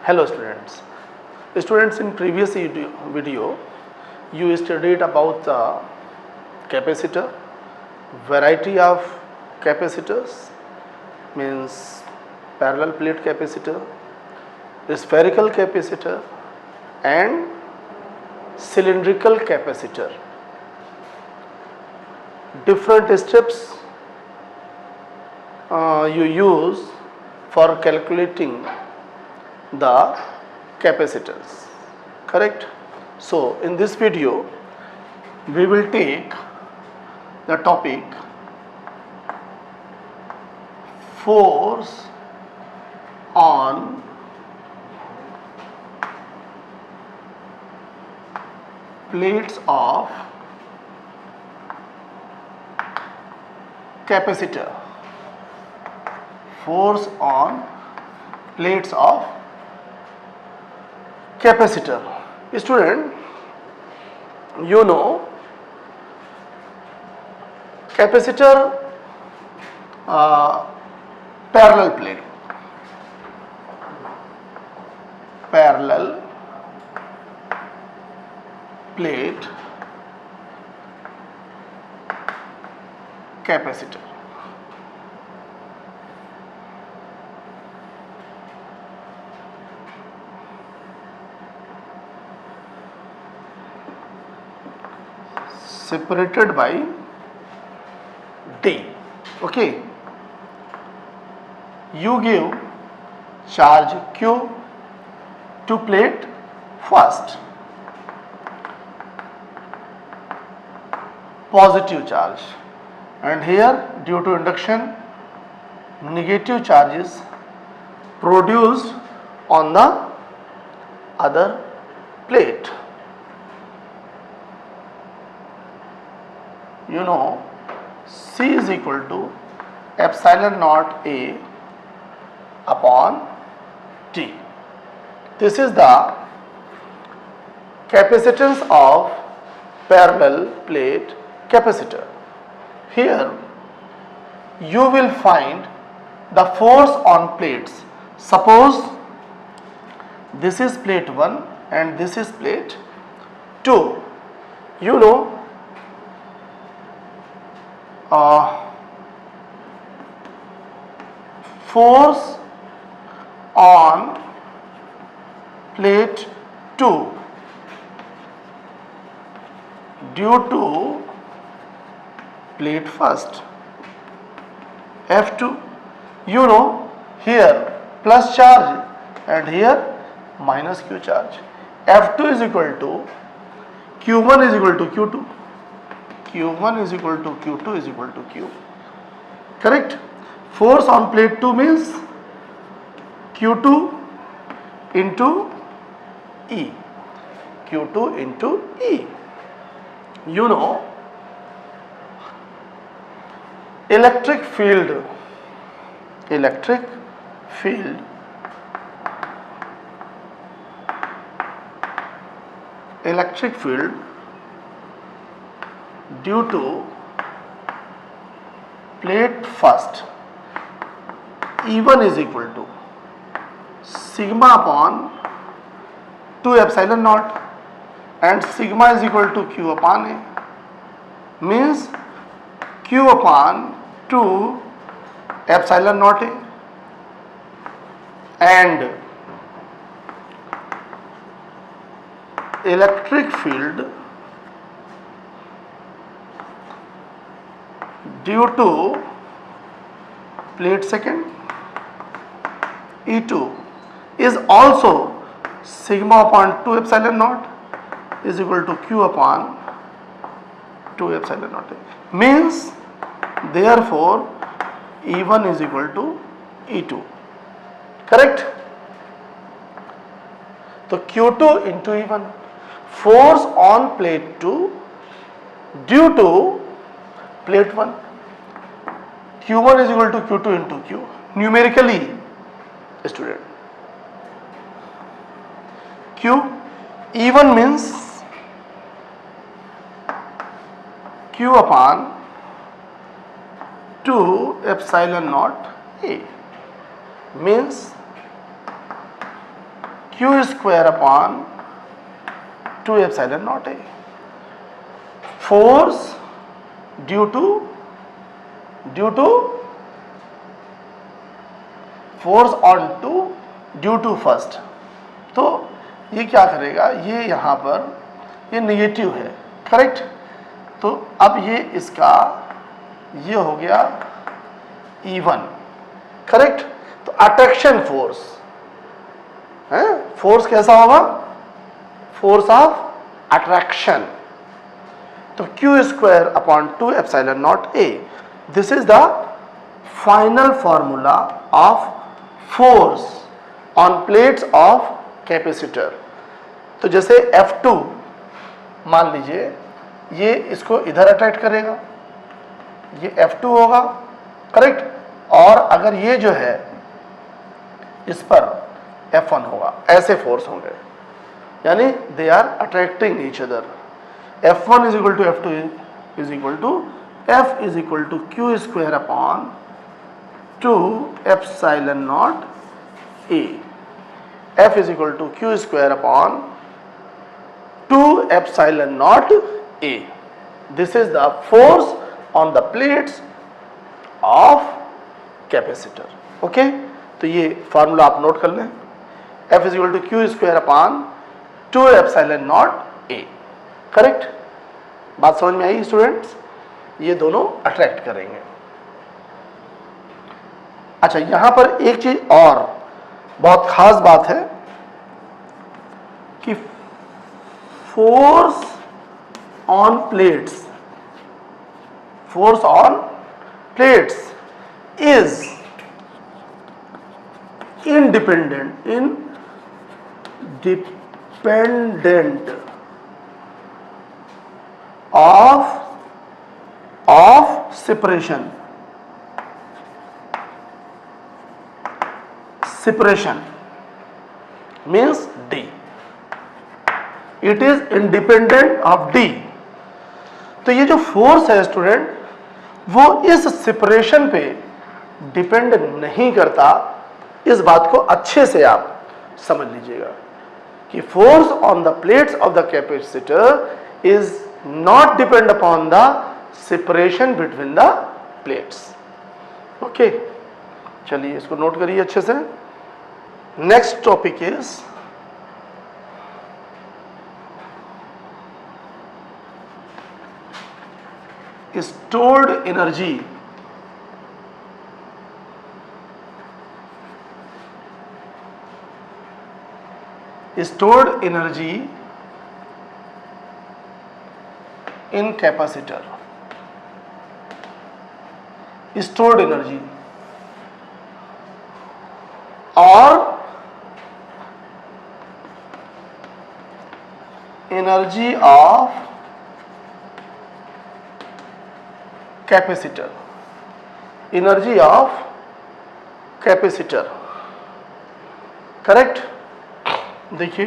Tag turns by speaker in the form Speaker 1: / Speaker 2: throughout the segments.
Speaker 1: Hello students. Students, in previous video you studied about the capacitor, variety of capacitors, means parallel plate capacitor, spherical capacitor and cylindrical capacitor. Different steps you use for calculating the capacitors, correct? So in this video we will take the topic force on plates of capacitor. Force on plates of capacitor. Student, you know capacitor parallel plate, capacitor. Separated by D. Okay, you give charge Q to plate first, positive charge, and here due to induction negative charge is produced on the other plate. You know C is equal to epsilon naught A upon T. This is the capacitance of parallel plate capacitor. Here you will find the force on plates. Suppose this is plate 1 and this is plate 2. You know force on plate 2 due to plate first, F2. You know here plus charge and here minus Q charge. F2 is equal to Q1 is equal to Q2. Q1 is equal to Q2 is equal to Q. Correct? Force on plate 2 means Q2 into E. Q2 into E. You know electric field due to plate first, E1 is equal to sigma upon 2 epsilon naught and sigma is equal to Q upon A, means Q upon 2 epsilon naught A, and electric field due to plate second E2 is also sigma upon 2 epsilon naught is equal to Q upon 2 epsilon naught A, means therefore E1 is equal to E2. Correct? So Q2 into E1, force on plate 2 due to plate 1, Q1 is equal to Q2 into Q. Numerically, student, Q E1 means Q upon 2 epsilon naught A, means Q square upon 2 epsilon naught A. Force due to force on to due to first, तो ये क्या करेगा, ये यहाँ पर ये negative है, correct. तो अब ये इसका ये हो गया E1, करेक्ट। तो अट्रैक्शन फोर्स है, फोर्स कैसा होगा, फोर्स ऑफ अट्रैक्शन। तो Q square upon 2 epsilon naught A, this is the final formula of force on plates of capacitor. तो जैसे F2 मान लीजिए ये इसको इधर अट्रैक्ट करेगा, ये F2 होगा, करेक्ट। और अगर ये जो है इस पर F1 होगा, ऐसे फोर्स होंगे, यानी they are attracting each other. F1 is equal to F2 is equal to F is equal to Q square upon 2 epsilon naught A। F is equal to Q square upon 2 epsilon naught A. This is the force on the plates of capacitor. Okay? तो ये formula आप note कर लें। F is equal to Q square upon 2 epsilon naught A. Correct? बात समझ में आई students? ये दोनों अट्रैक्ट करेंगे। अच्छा, यहां पर एक चीज और बहुत खास बात है कि force on plates is independent of separation means D. It is independent of D. तो ये जो फोर्स है स्टूडेंट, वो इस सेपरेशन पे डिपेंड नहीं करता। इस बात को अच्छे से आप समझ लीजिएगा कि force on the plates of the capacitor is not depend upon the separation between the plates. Okay, चलिए इसको नोट करिए अच्छे से। Next topic is stored energy in capacitor। stored energy or energy of capacitor, energy of capacitor, correct. देखिए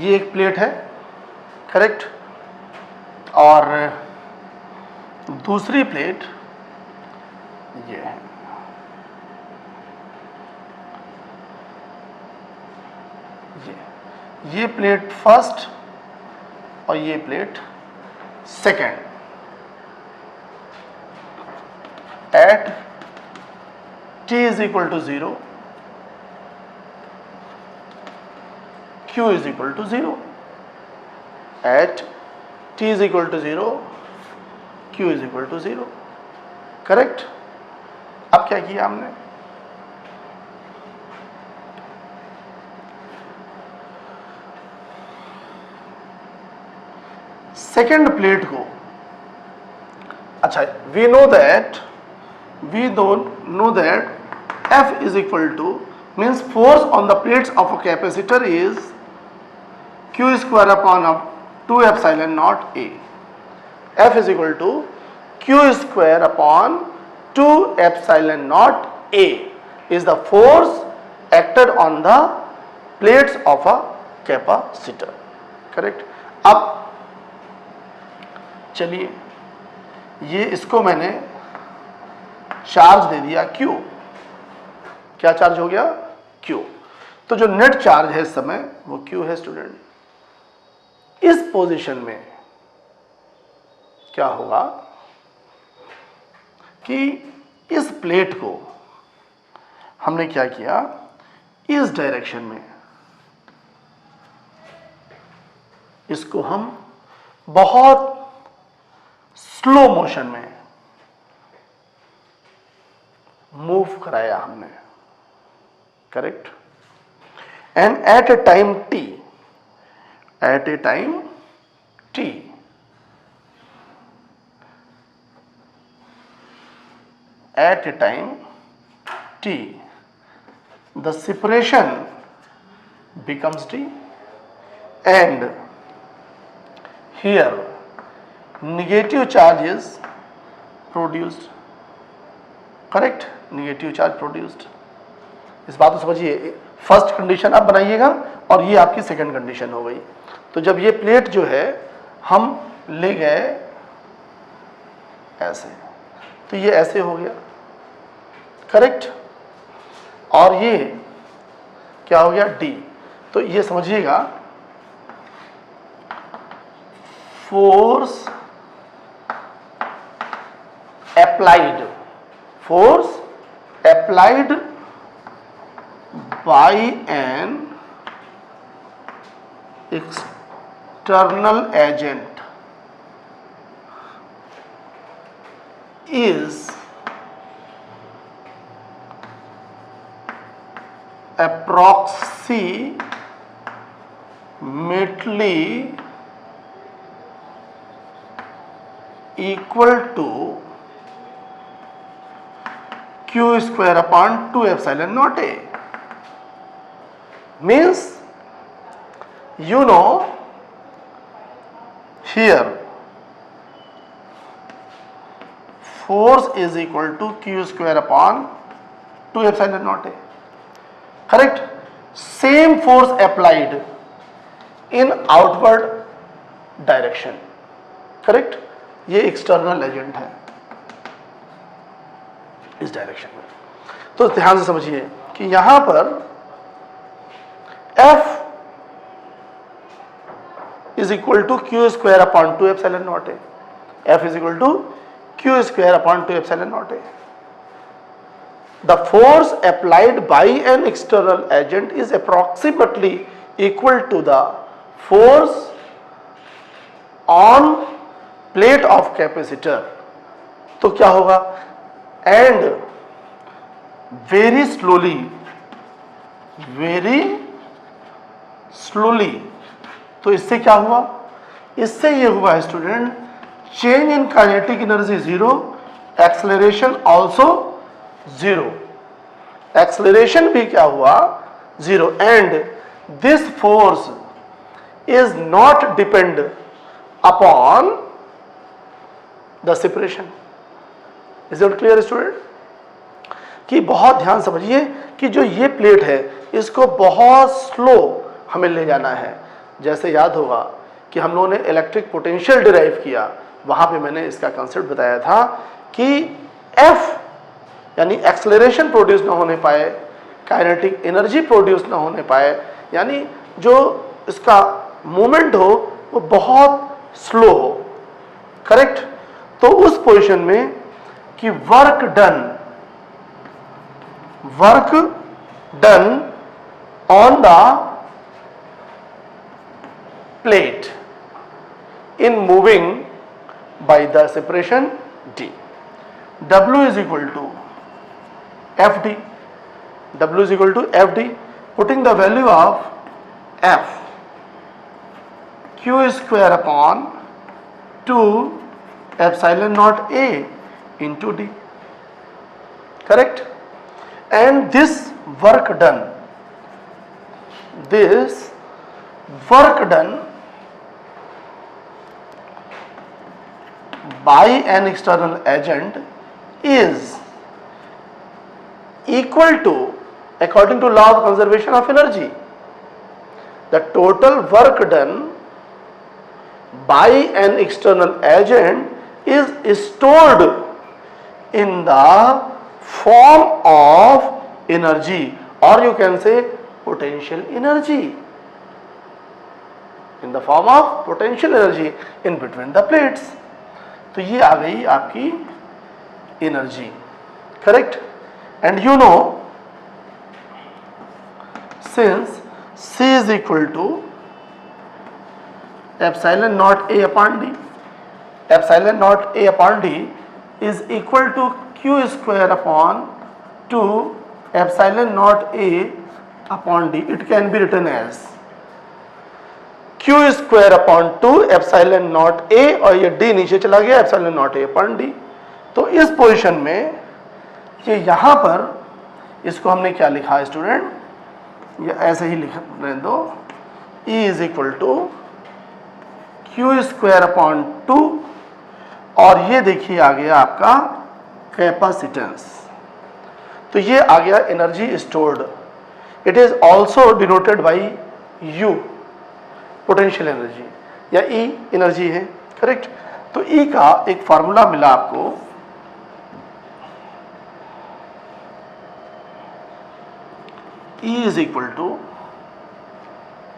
Speaker 1: ये एक plate है, correct, और दूसरी प्लेट ये है। ये प्लेट फर्स्ट और ये plate second. At T is equal to 0, Q is equal to 0। At T is equal to 0, Q is equal to 0, correct. अब क्या किया हमने, सेकेंड प्लेट को, अच्छा we know that F is equal to means force on the plates of a capacitor is Q square upon 2 epsilon naught A. F is equal to Q square upon 2 epsilon naught A is the force acted on the plates of a capacitor, correct। अब चलिए ये इसको मैंने charge दे दिया Q। क्या charge हो गया? Q। तो जो नेट चार्ज है इस समय वो Q है स्टूडेंट। इस पोजीशन में क्या होगा कि इस प्लेट को हमने क्या किया, इस डायरेक्शन में इसको हम बहुत स्लो मोशन में मूव कराया हमने, correct. And at a time t, at a time t, at a time t, the separation becomes d, and here negative charge is produced, correct, negative charge produced। इस बात को समझिए, first condition आप बनाइएगा और ये आपकी सेकंड कंडीशन हो गई। तो जब ये प्लेट जो है हम ले गए ऐसे, तो ये ऐसे हो गया, करेक्ट, और ये क्या हो गया? डी। तो ये समझिएगा force applied by an external agent is approximately equal to Q square upon 2 epsilon naught A। Means, you know, here force is equal to Q square upon 2 epsilon naught A, correct। Same force applied in outward direction, correct। ये external agent है इस direction में। तो ध्यान से समझिए कि यहां पर F is equal to Q square upon 2 epsilon naught A। F is equal to Q square upon 2 epsilon naught A। The force applied by an external agent is approximately equal to the force on plate of capacitor। तो क्या होगा? And very slowly, तो इससे क्या हुआ? इससे ये हुआ student, change in kinetic energy 0, acceleration also 0, acceleration भी क्या हुआ? 0। And this force is not depend upon the separation. Is it clear student? कि बहुत ध्यान समझिए कि जो ये प्लेट है इसको बहुत स्लो हमें ले जाना है। जैसे याद होगा कि हम लोगों ने इलेक्ट्रिक पोटेंशियल डिराइव किया, वहां पे मैंने इसका कंसेप्ट बताया था कि F यानी एक्सेलरेशन प्रोड्यूस ना होने पाए, काइनेटिक एनर्जी प्रोड्यूस ना होने पाए, यानी जो इसका मूवमेंट हो वो बहुत स्लो हो, करेक्ट। तो उस पोजीशन में कि work done on the plate in moving by the separation D, W is equal to FD, W is equal to FD, putting the value of F, Q square upon 2 epsilon naught A into D, correct। And this work done by an external agent is equal to, according to law of conservation of energy, the total work done by an external agent is stored in the form of energy, or you can say potential energy, in the form of potential energy in between the plates. तो ये आ गई आपकी energy, correct. And you know since C is equal to epsilon naught A upon D, epsilon naught A upon D is equal to Q square upon 2 epsilon naught A upon D. It can be written as Q square upon 2 epsilon naught A, और ये D नीचे चला गया, epsilon naught A upon D. तो इस position में ये यहाँ पर इसको हमने क्या लिखा है स्टूडेंट, ये ऐसे ही लिखने दो, E is equal to Q square upon 2, और ये देखिए आ गया आपका कैपेसिटेंस. तो ये आ गया energy stored. It is also denoted by U, potential energy, या E एनर्जी है, करेक्ट. तो E का एक फॉर्मूला मिला आपको, E इज इक्वल टू,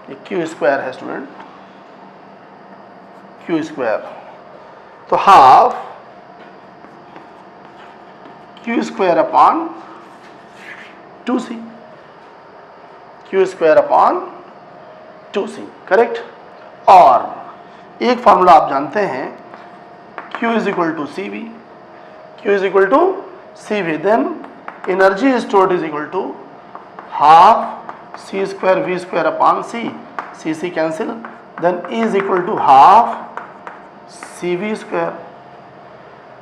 Speaker 1: ये क्यू स्क्वायर है स्टूडेंट, क्यू स्क्वायर, तो half Q square upon 2C, Q square upon 2C, correct. और एक फॉर्मूला आप जानते हैं, Q is equal to C V, Q is equal to C V, then energy stored is equal to half C square V square upon C, C cancel, then E is equal to half CV square,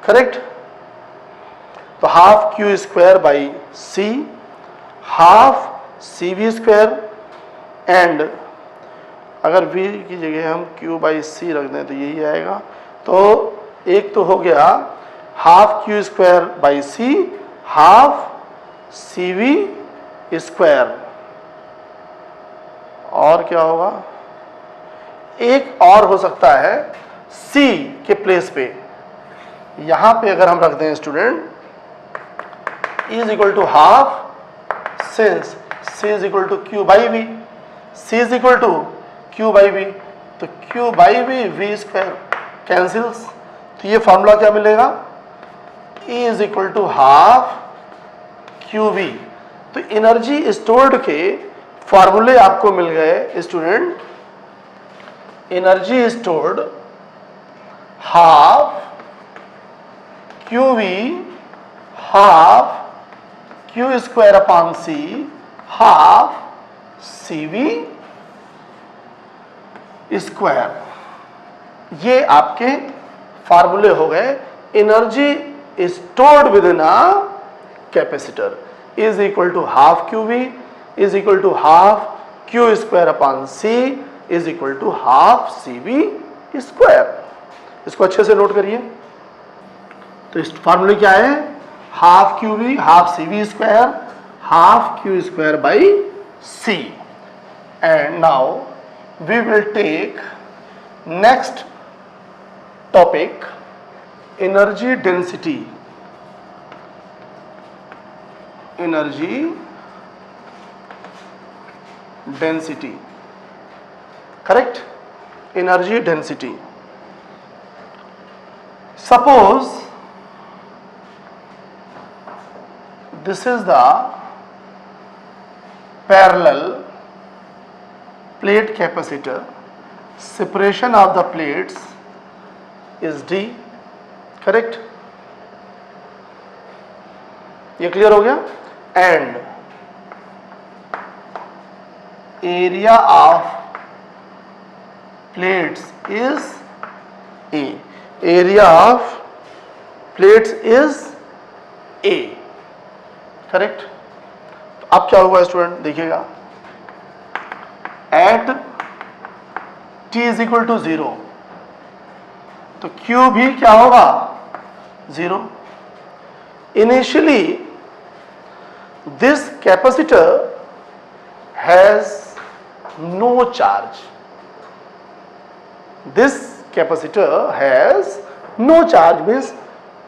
Speaker 1: correct. तो half Q square by C, half CV square, and अगर V की जगह हम Q by C रख दें तो यही आएगा. तो एक तो हो गया half Q square by C, half CV square, और क्या होगा, एक और हो सकता है C के प्लेस पे, यहां पे अगर हम रख दें student E is equal to half, since C is equal to Q by V, C is equal to Q by V, तो Q by V V square cancels. तो ये फॉर्मूला क्या मिलेगा, E is equal to half QV. तो energy stored के फॉर्मूले आपको मिल गए student. Energy stored half QV, half Q square upon C, half CV square. ये आपके फॉर्मूले हो गए. Energy stored with in a capacitor is equal to half QV is equal to half Q square upon C is equal to half CV square. इसको अच्छे से note करिए. तो इस फॉर्मूले क्या है, half QV half CV square, half Q square by C. And now we will take next topic, energy density. Energy density, correct. Energy density. Suppose this is the parallel plate capacitor, separation of the plates is D, correct. ये clear हो गया. And area of plates is A, area of plates is A, correct. अब क्या हुआ student, देखिएगा, at T is equal to 0, तो Q भी क्या होगा, 0. Initially this capacitor has no charge. This capacitor has no charge, means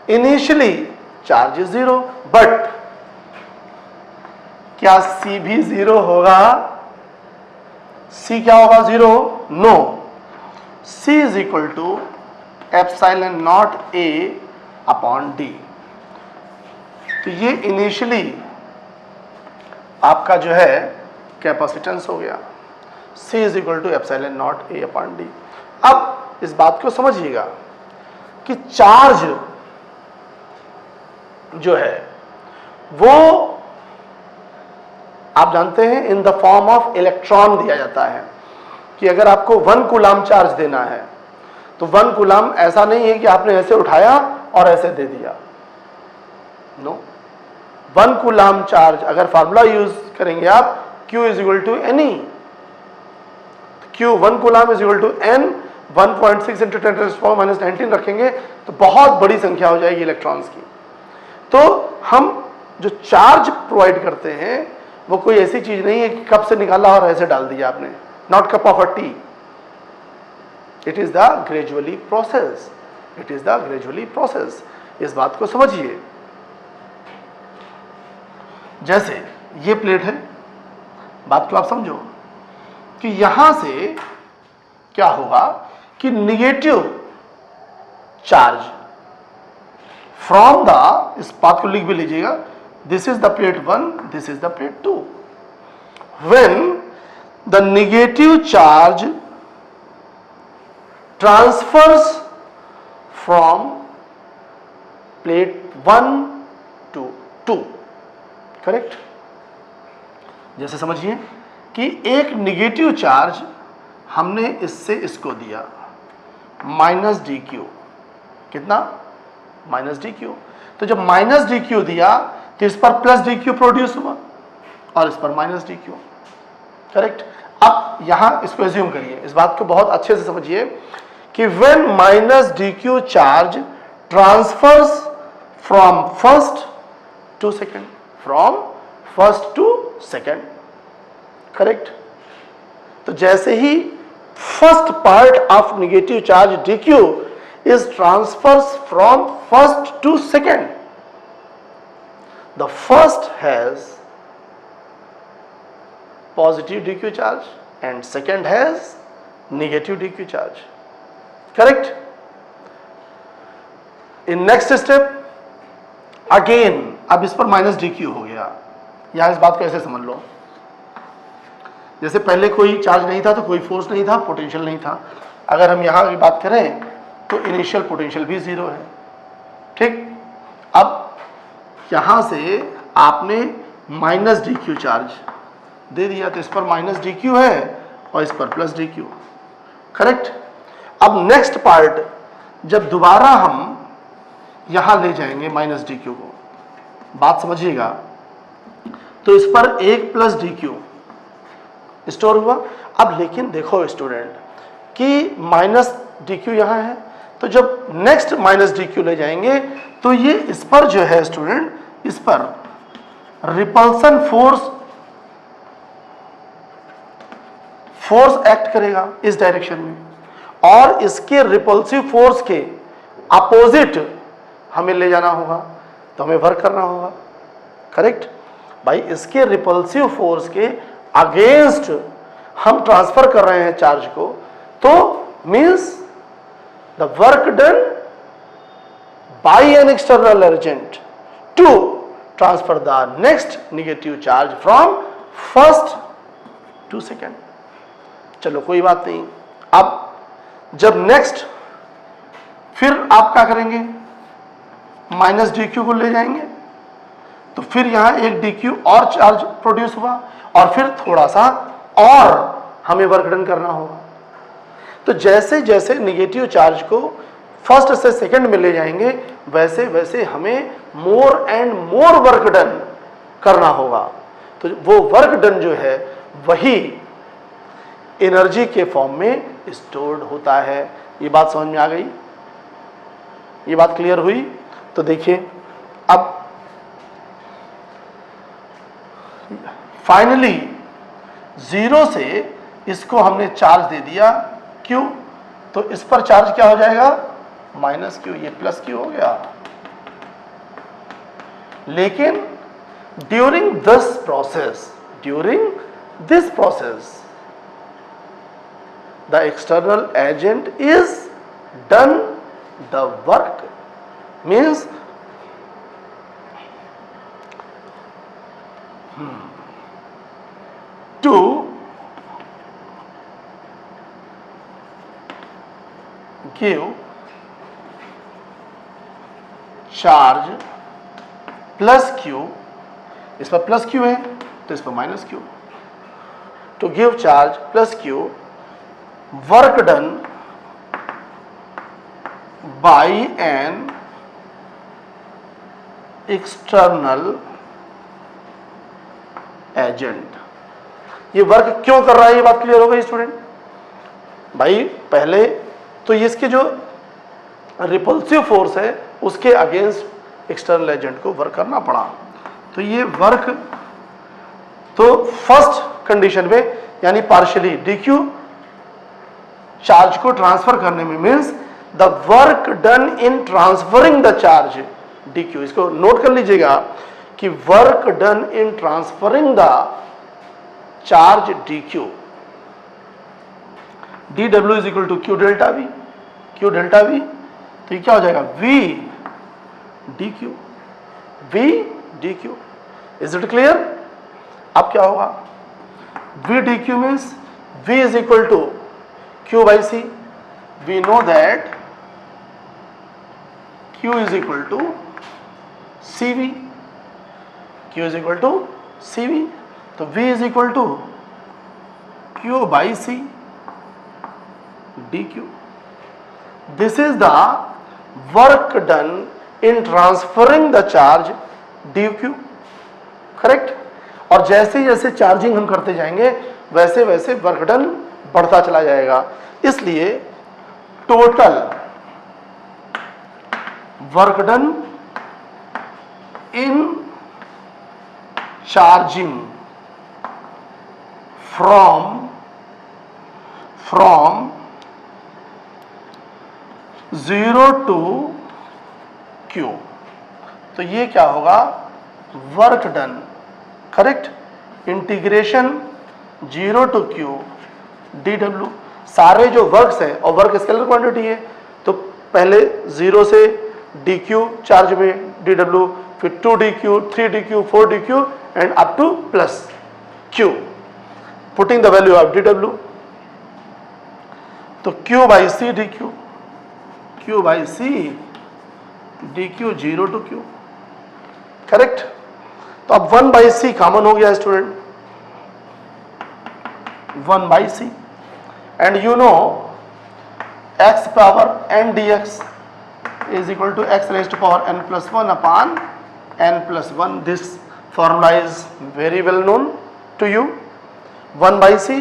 Speaker 1: initially charge is 0, but क्या C भी 0 होगा? C क्या होगा 0? No. C is equal to epsilon naught A upon D. तो ये इनिशियली आपका जो है कैपेसिटेंस हो गया, C is equal to epsilon naught A upon D. अब इस बात को समझिएगा कि चार्ज जो है वो आप जानते हैं इन द फॉर्म ऑफ इलेक्ट्रॉन दिया जाता है, कि अगर आपको 1 कूलाम चार्ज देना है तो 1 कूलाम ऐसा नहीं है कि आपने ऐसे उठाया और ऐसे दे दिया, नो 1 कूलाम चार्ज अगर फार्मूला यूज करेंगे आप Q is equal to N E, Q 1 coulomb is equal to N 1.6 into 10⁻⁻19 रखेंगे तो बहुत बड़ी संख्या हो जाएगी इलेक्ट्रॉन्स की। तो हम जो चार्ज प्रोवाइड करते हैं वो कोई ऐसी चीज नहीं है कि कप से निकाला और ऐसे डाल दिया आपने, not cup of a T, it is the gradually process, it is the gradually process. इस बात को समझिए। जैसे ये प्लेट है, बात को आप समझो कि यहां से क्या होगा कि निगेटिव चार्ज फ्रॉम द, इस बात को लिख भी लीजिएगा, this is the plate 1, this is the plate 2, when the negative charge transfers from plate 1 to 2, correct. जैसे समझिए कि एक निगेटिव चार्ज हमने इससे इसको दिया -dq, कितना? -dq। तो जब -dq दिया तो इस पर +dq प्रोड्यूस हुआ और इस पर -dq, करेक्ट। अब यहां इसको एज्यूम करिए, इस बात को बहुत अच्छे से समझिए कि when -dq charge transfers from first to second, from first to second, correct. तो जैसे ही first part of negative charge dq is transfers from first to second, the first has positive dq charge and second has negative dq charge, correct. In next step again, अब इस पर -dq हो गया, यहां इस बात को ऐसे समझ लो, जैसे पहले कोई चार्ज नहीं था तो कोई फोर्स नहीं था, पोटेंशियल नहीं था। अगर हम यहां की बात करें तो इनिशियल पोटेंशियल भी 0 है, ठीक। अब यहां से आपने -dq चार्ज दे दिया तो इस पर -dq है और इस पर +dq, करेक्ट। अब नेक्स्ट पार्ट जब दोबारा हम यहां ले जाएंगे -dq को, बात समझिएगा, तो इस पर एक +dq स्टोर हुआ। अब लेकिन देखो स्टूडेंट कि -dq यहां है, तो जब नेक्स्ट -dq ले जाएंगे तो ये इस पर जो है स्टूडेंट, इस पर रिपल्सन फोर्स एक्ट करेगा इस डायरेक्शन में, और इसके रिपल्सिव फोर्स के अपोजिट हमें ले जाना होगा, तो हमें वर्क करना होगा, करेक्ट भाई। इसके रिपल्सिव फोर्स के अगेंस्ट हम ट्रांसफर कर रहे हैं चार्ज को, तो means the work done by an external agent to transfer the next negative charge from first to second. चलो कोई बात नहीं। अब जब नेक्स्ट फिर आप क्या करेंगे, -dq को ले जाएंगे, तो फिर यहां एक dq और चार्ज प्रोड्यूस हुआ और फिर थोड़ा सा और हमें वर्क डन करना होगा। तो जैसे जैसे नेगेटिव चार्ज को फर्स्ट से सेकंड में ले जाएंगे वैसे वैसे हमें more and more work done करना होगा। तो वो वर्क डन जो है वही एनर्जी के फॉर्म में स्टोर्ड होता है। ये बात समझ में आ गई? ये बात क्लियर हुई? तो देखिए अब फाइनली 0 से इसको हमने चार्ज दे दिया Q, तो इस पर चार्ज क्या हो जाएगा, माइनस क्यू, ये प्लस क्यू हो गया। लेकिन during this process the external agent is done the work, means to give charge plus q, इस पर प्लस q है तो इस पर minus q, to give charge plus q, work done by an external agent। ये work क्यों कर रहा है, ये बात क्लियर हो गई स्टूडेंट? भाई पहले तो ये इसके जो रिपल्सिव फोर्स है उसके अगेंस्ट एक्सटर्नल एजेंट को वर्क करना पड़ा। तो ये वर्क तो फर्स्ट कंडीशन में यानी पार्शियली dq चार्ज को ट्रांसफर करने में, means the work done in transferring the charge dq, इसको नोट कर लीजिएगा कि work done in transferring the charge dq, dw is equal to q delta v, तो ये क्या हो जाएगा, v dq। Is it clear? अब क्या होगा, v dq means v is equal to q by c। we know that q is equal to cv, तो v is equal to q by c dq। this is the work done in transferring the charge dq, correct. और जैसे जैसे charging हम करते जाएंगे वैसे वैसे work done बढ़ता चला जाएगा, इसलिए total work done in charging from 0 to q, तो ये क्या होगा, work done, correct, integration 0 to q dw। सारे जो वर्क्स हैं, और वर्क स्केलर क्वांटिटी है, तो पहले 0 से dq चार्ज में dw, फिर 2dq, 3dq, 4dq and up two plus q, putting the value of dw, तो q by c dq, q by c dq 0 to q, correct. तो अब 1 by c कॉमन हो गया student, 1 by c, and you know x power n dx is equal to x raised to power n plus 1 upon n plus 1. This formula is very well known to you. 1 by c,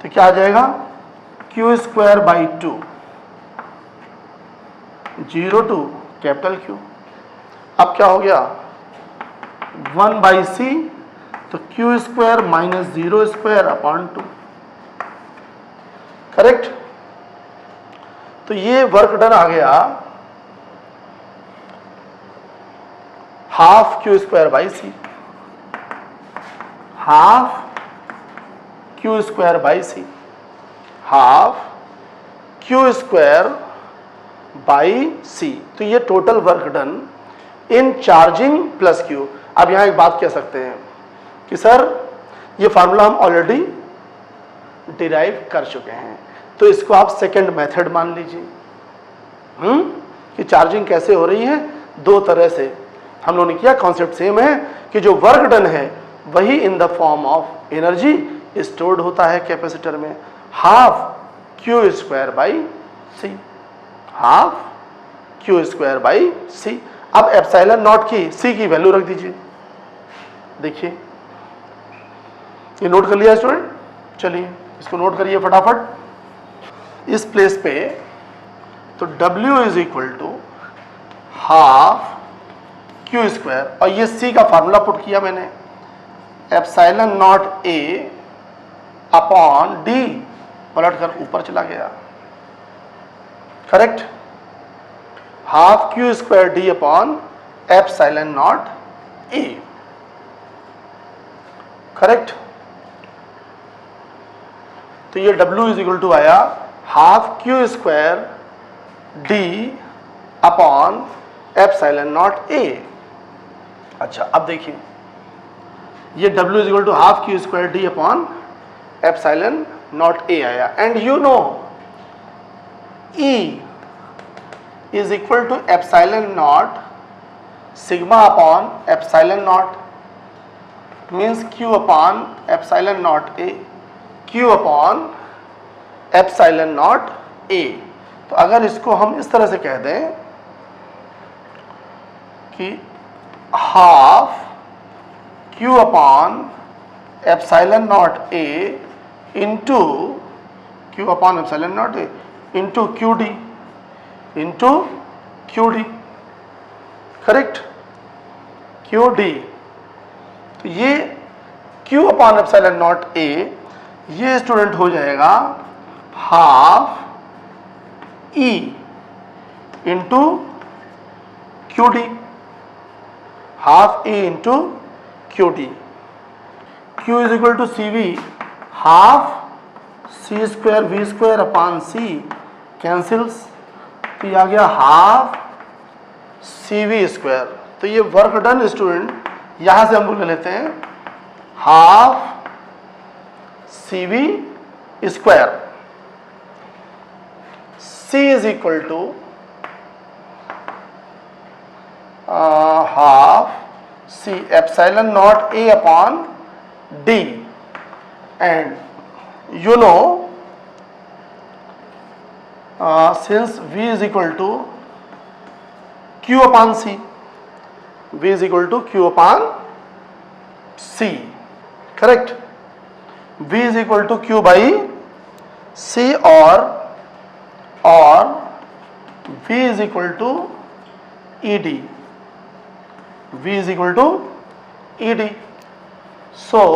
Speaker 1: तो क्या आ जाएगा, q square by 2, 0 to capital Q। अब क्या हो गया, 1 by c, तो q square minus 0 square upon 2, correct. तो ये वर्क डन आ गया half q square by c, half q square by c, half q square by c. तो ये total work done in charging plus q। अब यहां एक बात कह सकते हैं कि सर ये फार्मूला हम ऑलरेडी डिराइव कर चुके हैं, तो इसको आप सेकंड मेथड मान लीजिए। कि चार्जिंग कैसे हो रही है, दो तरह से हम लोगों ने किया, कॉन्सेप्ट सेम है कि जो वर्क डन है वही in the form of energy stored होता है कैपेसिटर में, half Q square by c, half Q square by c. अब एप्सिलॉन नॉट की सी की वैल्यू रख दीजिए, देखिए ये नोट कर लिया स्टूडेंट, चलिए इसको नोट करिए फटाफट इस प्लेस पे। तो W is equal to half Q square, और ये C का फार्मूला पुट किया मैंने, epsilon naught A upon D, पलट कर ऊपर चला गया, correct, half Q square D upon epsilon naught A, correct. तो ये W इज इक्वल टू आया half Q square D upon epsilon naught A. अच्छा, अब देखिए ये W is equal to half Q square D upon epsilon naught A आया, and you know E is equal to epsilon naught sigma upon epsilon naught, means Q upon epsilon naught A, Q upon epsilon naught A। तो अगर इसको हम इस तरह से कह दें कि half Q upon epsilon naught A into Q upon epsilon naught A into QD into QD, correct, QD। तो ये Q upon epsilon naught A, ये स्टूडेंट हो जाएगा half E into QD, half E into QD। Q is equal to CV, half C square V square upon C cancels, तो ये आ गया half CV square. तो ये वर्क डन स्टूडेंट, यहां से हम लोग ले लेते हैं half CV square, C is equal to half C epsilon naught A upon D, and you know since V is equal to Q upon C, V is equal to Q upon C, correct, V is equal to Q by C, or V is equal to ED, V is equal to ED। So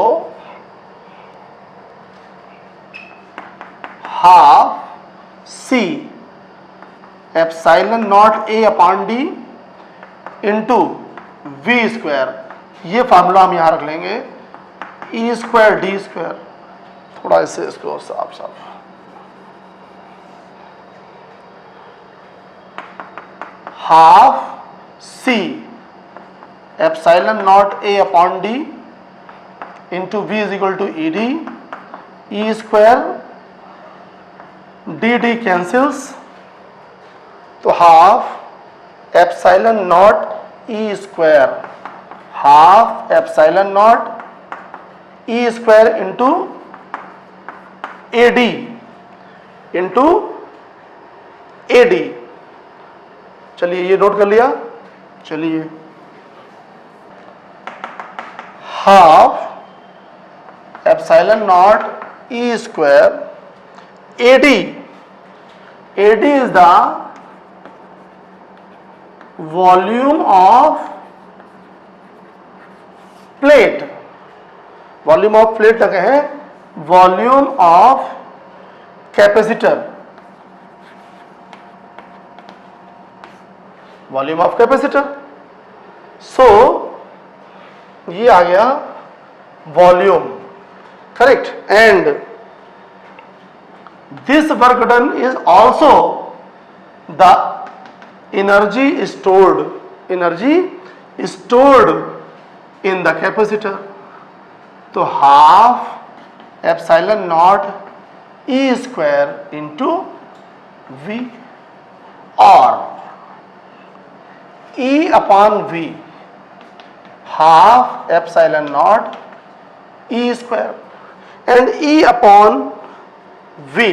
Speaker 1: half C epsilon naught A upon D into V square, ये formula हम यहां रख लेंगे E square D square. थोड़ा इससे इसको साफ साफ, half C epsilon naught A upon D into V is equal to ED, E square D D cancels, तो half epsilon naught E square, half epsilon naught E square into AD into AD। चलिए ये note कर लिया, चलिए half epsilon naught E square AD, AD is the volume of plate, volume of plate तक है, volume of capacitor, volume of capacitor। so ये आ गया volume, correct, and this work done is also the energy stored in the capacitor। तो half epsilon naught E square into V, और E upon V half epsilon naught E square, and E upon V,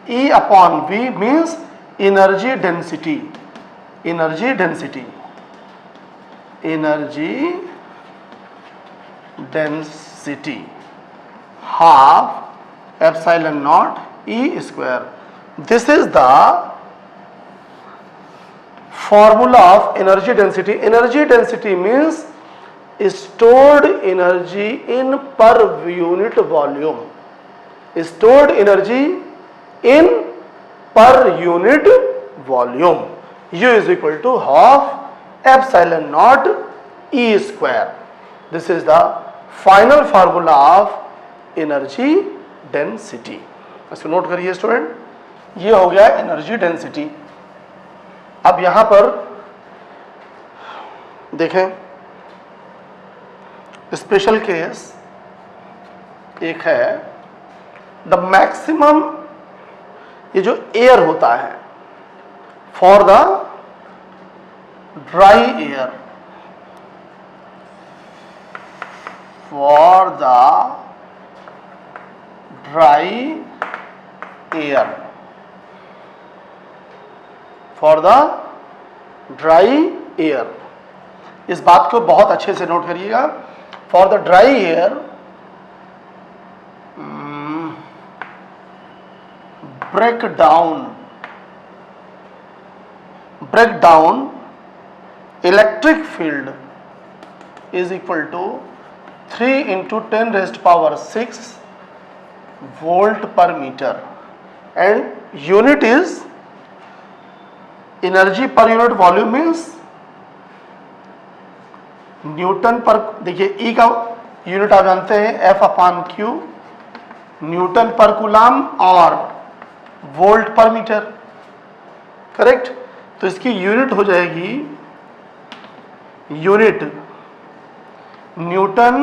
Speaker 1: E upon V means energy density, energy density, energy density, half epsilon naught E square। This is the formula of energy density। Energy density means stored energy in per unit volume, stored energy in per unit volume, U is equal to half epsilon naught E square. This is the final formula of energy density. इसको note करिए student, ये हो गया energy density. अब यहां पर देखें special case एक है, द मैक्सिमम, ये जो एयर होता है for the dry air, for the dry air, for the dry air, इस बात को बहुत अच्छे से नोट करिएगा। For the dry air breakdown electric field is equal to 3 into 10 raised to power 6 volt per meter, and unit is energy per unit volume means newton per, देखिए E का unit आप जानते हैं F upon Q, newton per coulomb और volt per metre, correct. तो इसकी unit हो जाएगी, unit newton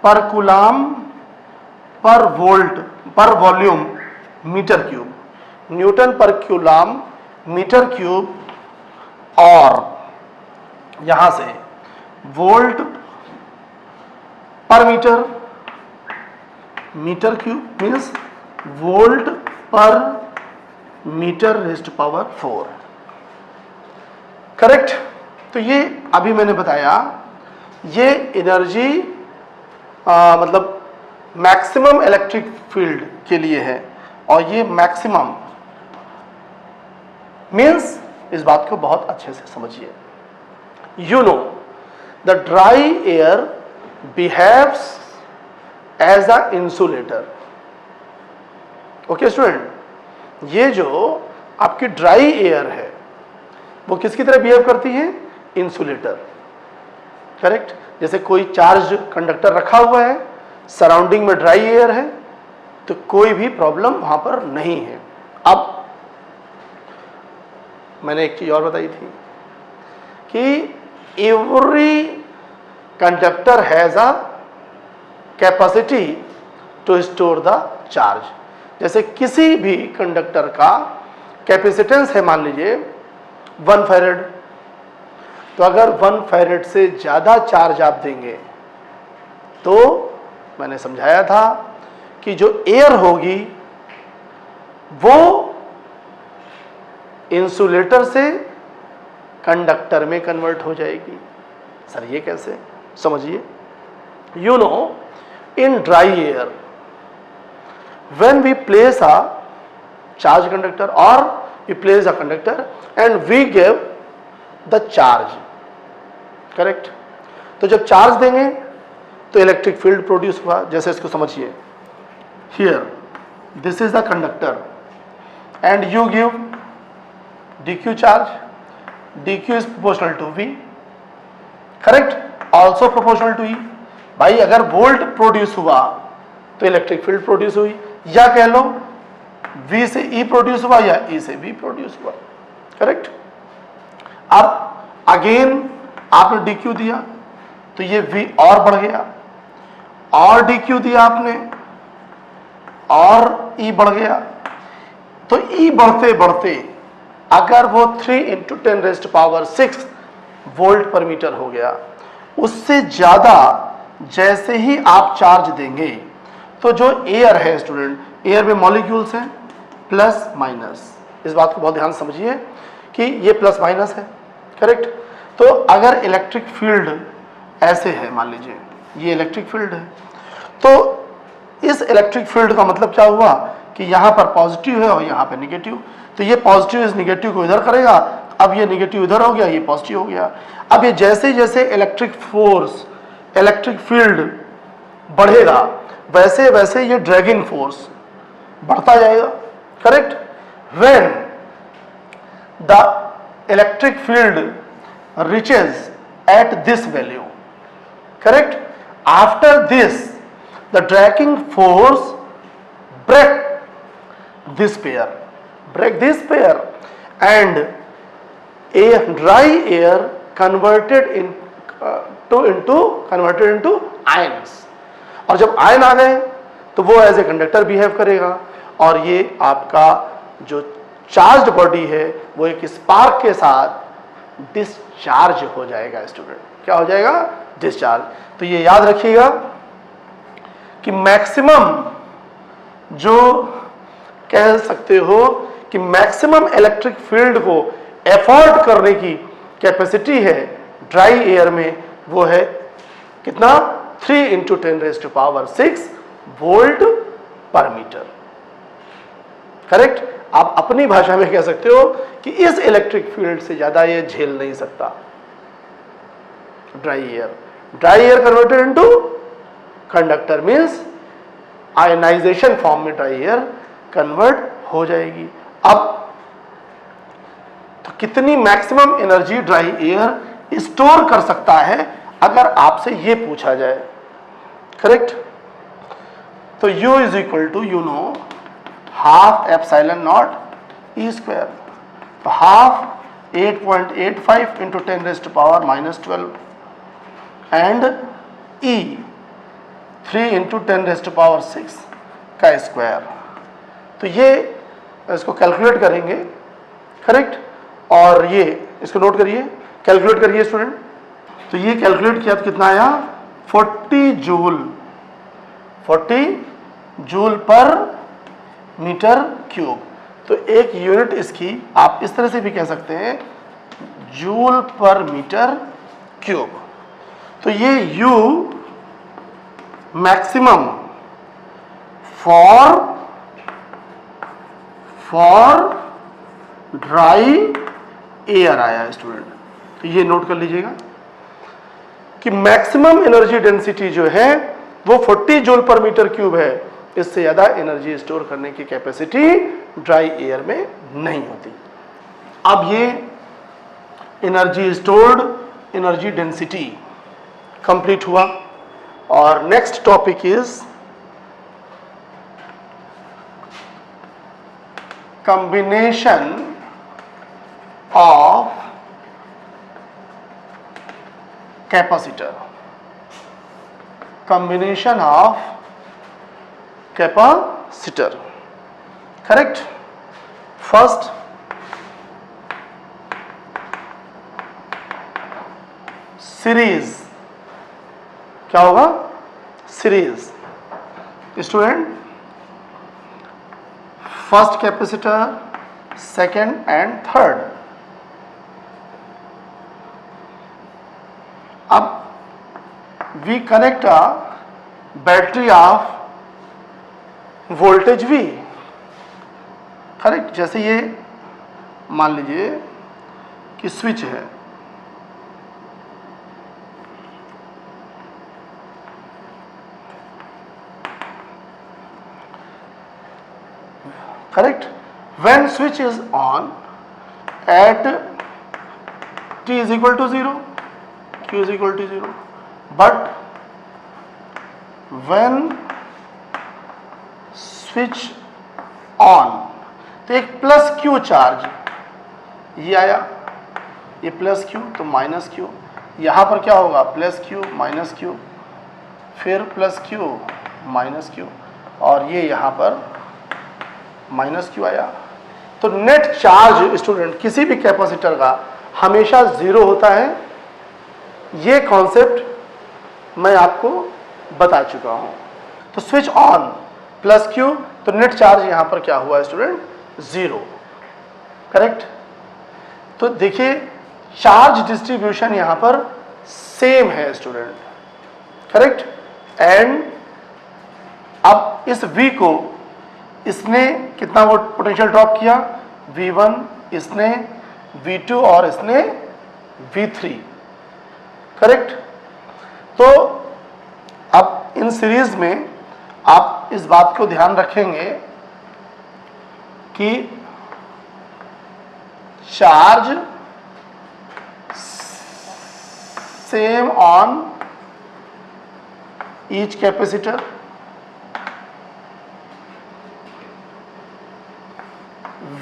Speaker 1: per coulomb per volt per volume metre cube, newton per coulomb metre cube, और यहां से volt per metre, metre cube means volt per metre raised to power 4, correct. तो ये अभी मैंने बताया, ये एनर्जी मतलब मैक्सिमम इलेक्ट्रिक फील्ड के लिए है, और ये मैक्सिमम मीन्स, इस बात को बहुत अच्छे से समझिए। You know the dry air behaves as a insulator. Okay student, ये जो आपकी ड्राई एयर है वो किसकी तरह बिहेव करती है? Insulator, correct. जैसे कोई चार्ज कंडक्टर रखा हुआ है, सराउंडिंग में ड्राई एयर है, तो कोई भी प्रॉब्लम वहां पर नहीं है। अब मैंने एक चीज और बताई थी कि every conductor has a capacity to store the charge. जैसे किसी भी कंडक्टर का कैपेसिटेंस है, मान लीजिए 1 फैरेड, तो अगर 1 फैरेड से ज़्यादा चार्ज आप देंगे तो मैंने समझाया था कि जो एयर होगी वो इंसुलेटर से कंडक्टर में कन्वर्ट हो जाएगी। सर ये कैसे? समझिए। You no, in dry air when we place a charge conductor or we place a conductor and we give the charge, correct। तो जब चार्ज देंगे तो इलेक्ट्रिक फील्ड प्रोड्यूस हुआ। जैसे इसको समझिए, here this is the conductor and you give dq charge, dq is proportional to v, correct, also proportional to E। भाई अगर वोल्ट प्रोड्यूस हुआ तो इलेक्ट्रिक फील्ड प्रोड्यूस हुई, या कह लो V से E प्रोड्यूस हुआ या E से V प्रोड्यूस हुआ, करेक्ट। अब अगेन आपने dq दिया तो ये V और बढ़ गया, और dq दिया आपने और E बढ़ गया। तो E बढ़ते बढ़ते अगर वो 3 into 10 raised to power 6 volt per metre हो गया, उससे ज्यादा जैसे ही आप चार्ज देंगे तो जो एयर है स्टूडेंट, एयर में मॉलिक्यूल्स हैं प्लस माइनस, इस बात को बहुत ध्यान समझिए कि ये प्लस माइनस है, करेक्ट। तो अगर इलेक्ट्रिक फील्ड ऐसे है, मान लीजिए ये इलेक्ट्रिक फील्ड है, तो इस इलेक्ट्रिक फील्ड का मतलब क्या हुआ कि यहाँ पर पॉजिटिव है और यहाँ पर निगेटिव, तो ये पॉजिटिव इस निगेटिव को इधर करेगा, अब ये निगेटिव इधर हो गया, ये पॉजिटिव हो गया। अब ये जैसे जैसे इलेक्ट्रिक फोर्स, इलेक्ट्रिक फील्ड बढ़ेगा, वैसे वैसे ये ड्रैगिंग फोर्स बढ़ता जाएगा, correct. when the electric field reaches at this value, correct? After this, the dragging force break this pair, and a dry air converted into ions. और जब ion आ गए तो वो एज ए कंडक्टर बिहेव करेगा, और ये आपका जो चार्ज्ड बॉडी है वो एक स्पार्क के साथ डिस्चार्ज हो जाएगा। स्टूडेंट, क्या हो जाएगा? डिस्चार्ज। तो ये याद रखिएगा कि मैक्सिमम, जो कह सकते हो कि मैक्सिमम इलेक्ट्रिक फील्ड को एफोर्ड करने की कैपेसिटी है ड्राई एयर में, वो है कितना? 3 × 10⁻⁶ वोल्ट पर मीटर। करेक्ट? आप अपनी भाषा में कह सकते हो कि इस इलेक्ट्रिक फील्ड से ज्यादा ये झेल नहीं सकता dry air converted into conductor means ionization form में ड्राई एयर कन्वर्ट हो जाएगी। अब तो कितनी maximum energy dry air store कर सकता है अगर आपसे ये पूछा जाए, करेक्ट? तो U is equal to, you know, ½ ε0 E², तो ½ 8.85 × 10⁻⁻12 एंड E 3 × 10⁻⁶ का स्क्वायर। तो ये इसको कैलकुलेट करेंगे, करेक्ट? और ये इसको नोट करिए, कैलकुलेट करिए स्टूडेंट। तो ये कैलकुलेट किया तो कितना आया? 40 जूल पर मीटर क्यूब। तो एक यूनिट इसकी आप इस तरह से भी कह सकते हैं, जूल पर मीटर क्यूब। तो ये U maximum for dry air आया स्टूडेंट। तो ये नोट कर लीजिएगा कि मैक्सिमम एनर्जी डेंसिटी जो है वो 40 जूल पर मीटर क्यूब है। इससे ज्यादा एनर्जी स्टोर करने की कैपेसिटी ड्राई एयर में नहीं होती। अब ये energy stored, energy density complete हुआ, और next topic is combination of capacitor, correct? First, series. क्या होगा? Series. Student, first capacitor, second and third. अब we connect a battery of voltage V, correct? जैसे ये मान लीजिए कि स्विच है, correct? When switch is on at t is equal to 0, q is equal to 0, but when switch on, तो एक plus q charge ये आया, ये प्लस q तो माइनस q, यहाँ पर क्या होगा? प्लस q माइनस q, फिर प्लस q माइनस q, और ये यहाँ पर माइनस क्यू आया। तो नेट चार्ज स्टूडेंट किसी भी कैपेसिटर का हमेशा जीरो होता है। ये कॉन्सेप्ट मैं आपको बता चुका हूं। तो स्विच ऑन प्लस क्यू, तो नेट चार्ज यहां पर क्या हुआ स्टूडेंट? Zero, correct? तो देखिए चार्ज डिस्ट्रीब्यूशन यहां पर सेम है स्टूडेंट, करेक्ट? एंड अब इस V को इसने कितना वोल्ट पोटेंशियल ड्रॉप किया? V1, इसने V2 और इसने V3, करेक्ट? तो अब इन सीरीज में आप इस बात को ध्यान रखेंगे कि charge same on each capacitor,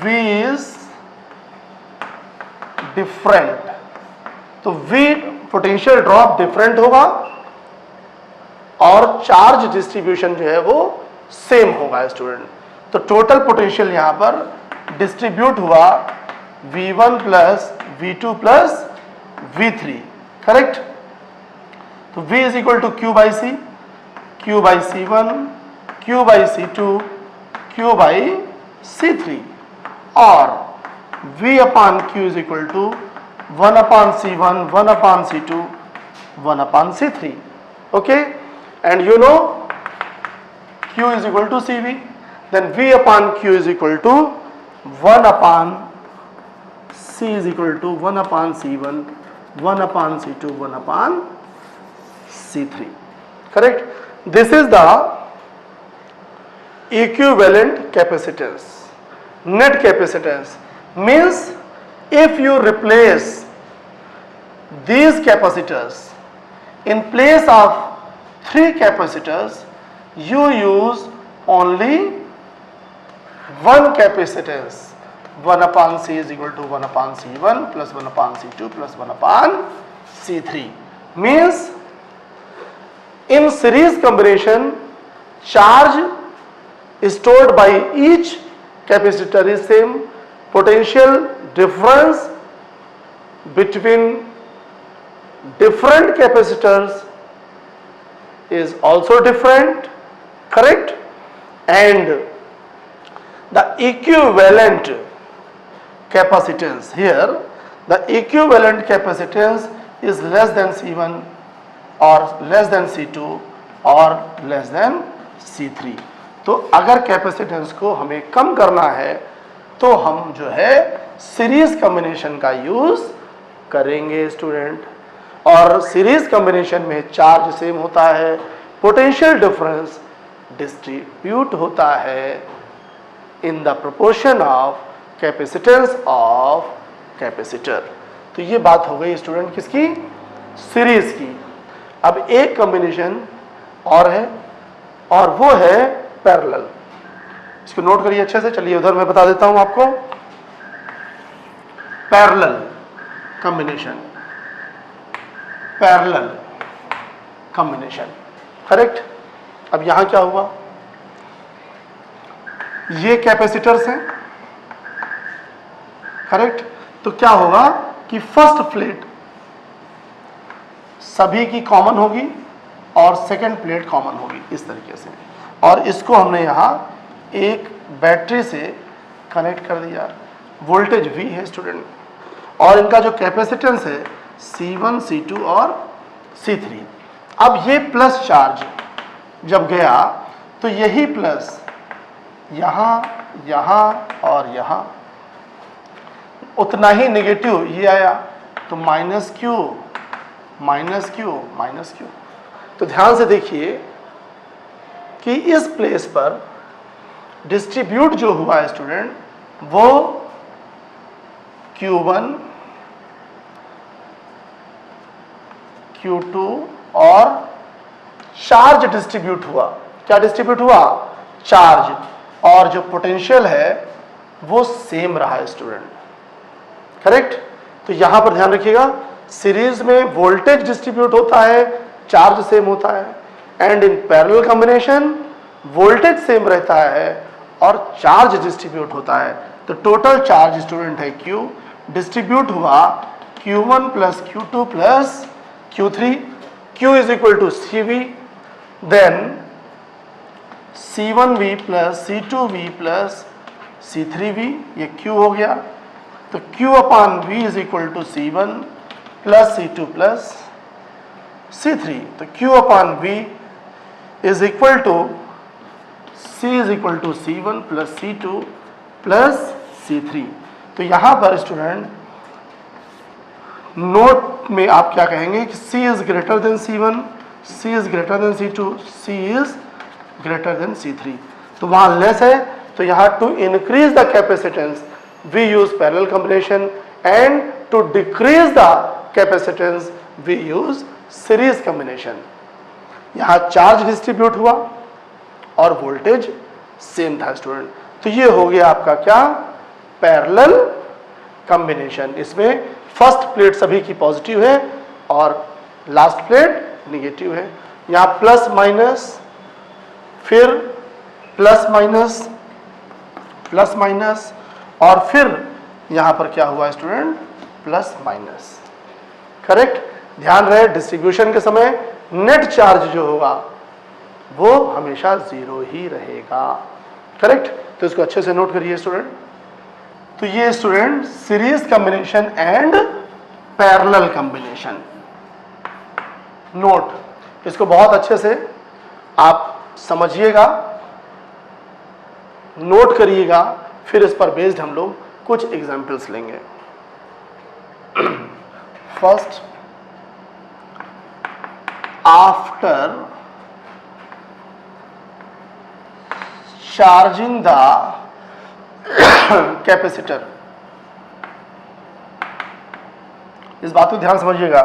Speaker 1: V is different. तो V पोटेंशियल ड्रॉप डिफरेंट होगा और चार्ज डिस्ट्रीब्यूशन जो है वो सेम होगा स्टूडेंट। तो टोटल पोटेंशियल यहां पर डिस्ट्रीब्यूट हुआ V1 plus V2 plus V3, correct. तो V is equal to Q by C, Q by C1, Q by C2, Q by C3 और V upon Q is equal to 1 upon C1, 1 upon C2, 1 upon C3. Okay? And you know Q is equal to CV. Then V upon Q is equal to 1 upon C is equal to 1 upon C1, 1 upon C2, 1 upon C3. Correct? This is the equivalent capacitance. Net capacitance means if you replace these capacitors in place of 3 capacitors, you use only one capacitance. 1 upon C is equal to 1 upon C1 plus 1 upon C2 plus 1 upon C3. Means in series combination, charge stored by each capacitor is same. Potential difference between different capacitors is also different, correct? And the equivalent capacitance here, the equivalent capacitance is less than C1 or less than C2 or less than C3. तो अगर capacitance को हमें कम करना है तो हम जो है सीरीज कॉम्बिनेशन का यूज करेंगे स्टूडेंट। और सीरीज कॉम्बिनेशन में चार्ज सेम होता है, पोटेंशियल डिफरेंस डिस्ट्रीब्यूट होता है in the proportion of capacitance of capacitor. तो ये बात हो गई स्टूडेंट किसकी? सीरीज की। अब एक कॉम्बिनेशन और है और वो है पैरेलल। इसको नोट करिए अच्छे से। चलिए उधर मैं बता देता हूं आपको। Parallel combination, parallel combination, correct. अब यहां क्या हुआ, ये कैपेसिटर्स हैं, करेक्ट। तो क्या होगा कि फर्स्ट प्लेट सभी की कॉमन होगी और सेकंड प्लेट कॉमन होगी इस तरीके से। और इसको हमने यहां एक बैटरी से कनेक्ट कर दिया। वोल्टेज V है स्टूडेंट और इनका जो कैपेसिटेंस है C1, C2 और C3। अब ये प्लस चार्ज जब गया तो यही प्लस यहां, यहां और यहां, उतना ही नेगेटिव ये आया तो minus Q, minus Q, minus Q. तो ध्यान से देखिए कि इस प्लेस पर डिस्ट्रीब्यूट जो हुआ है स्टूडेंट वो Q1, Q2 और चार्ज डिस्ट्रीब्यूट हुआ। क्या डिस्ट्रीब्यूट हुआ? चार्ज। और जो पोटेंशियल है वो सेम रहा है स्टूडेंट, करेक्ट। तो यहां पर ध्यान रखिएगा, सीरीज में वोल्टेज डिस्ट्रीब्यूट होता है, चार्ज सेम होता है। And in parallel combination voltage same रहता है और चार्ज डिस्ट्रीब्यूट होता है। तो टोटल चार्ज स्टूडेंट है Q, डिस्ट्रीब्यूट हुआ Q1 plus Q2 plus Q3। Q is equal to CV, then C1V plus C2V plus C3V, ये Q हो गया। तो Q upon V is equal to C1 plus C2 plus C3। तो Q upon V is equal to C is equal to C1 plus C2 plus C3। तो यहां पर student note में आप क्या कहेंगे कि C is greater than C1, C is greater than C2, C is greater than C3। तो वहां लेस है तो यहां to increase the capacitance we use parallel combination, and to decrease the capacitance we use series combination. यहाँ charge distribute हुआ और voltage same था student, तो ये हो गया आपका क्या, पैरेलल कॉम्बिनेशन। इसमें फर्स्ट प्लेट सभी की पॉजिटिव है और लास्ट प्लेट निगेटिव है। यहाँ प्लस माइनस, फिर प्लस माइनस, प्लस माइनस, और फिर यहाँ पर क्या हुआ स्टूडेंट, प्लस माइनस। करेक्ट। ध्यान रहे डिस्ट्रीब्यूशन के समय नेट चार्ज जो होगा वो हमेशा जीरो ही रहेगा। करेक्ट। तो इसको अच्छे से नोट करिए स्टूडेंट। तो ये student series combination and parallel combination, note, इसको बहुत अच्छे से आप समझिएगा, नोट करिएगा, फिर इस पर बेस्ड हम लोग कुछ एग्जाम्पल्स लेंगे। First, after charging the capacitor, इस बात को ध्यान समझिएगा।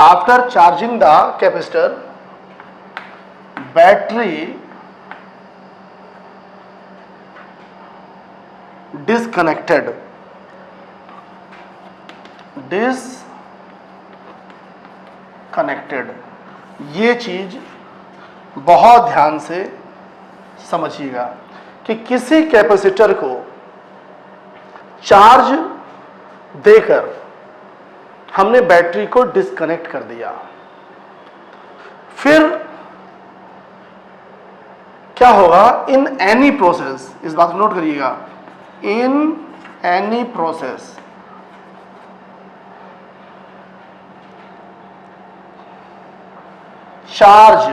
Speaker 1: After charging the capacitor, battery disconnected, ये चीज बहुत ध्यान से समझिएगा कि किसी कैपेसिटर को चार्ज देकर हमने बैटरी को डिस्कनेक्ट कर दिया, फिर क्या होगा, इन एनी प्रोसेस, इस बात को नोट करिएगा, in any process charge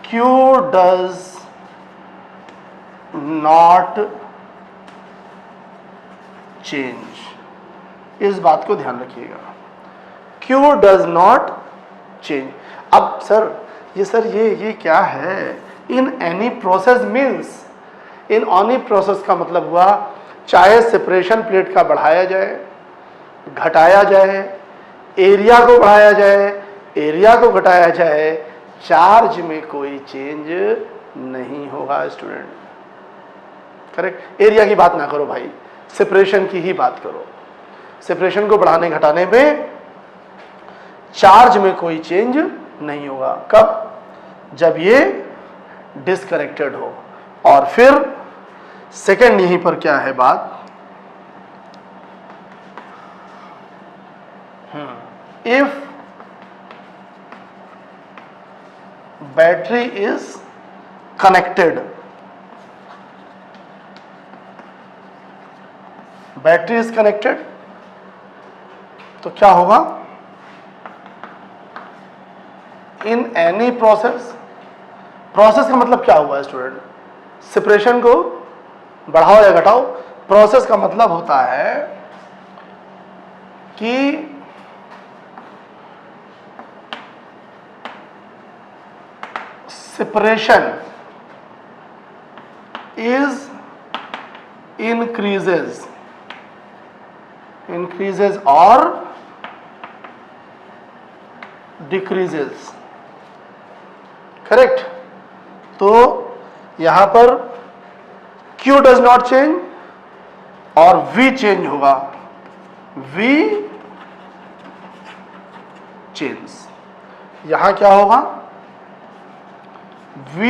Speaker 1: Q does not change, इस बात को ध्यान रखिएगा, Q does not change। अब सर ये क्या है, in any process means, in any process का मतलब हुआ चाहे सेपरेशन प्लेट का बढ़ाया जाए, घटाया जाए, एरिया को बढ़ाया जाए, एरिया को घटाया जाए, चार्ज में कोई चेंज नहीं होगा स्टूडेंट। करेक्ट। एरिया की बात ना करो भाई, सेपरेशन की ही बात करो। सेपरेशन को बढ़ाने घटाने में चार्ज में कोई चेंज नहीं होगा। कब? जब ये डिस्कनेक्टेड हो। और फिर सेकंड यहीं पर क्या है बात, if battery is connected, battery is connected, तो क्या होगा, इन एनी प्रोसेस, प्रोसेस का मतलब क्या हुआ स्टूडेंट, सेपरेशन को बढ़ाओ या घटाओ। प्रोसेस का मतलब होता है कि separation is increases or decreases। Correct. तो यहां पर Q does not change और V चेंज होगा, V चेंज। यहां क्या होगा, V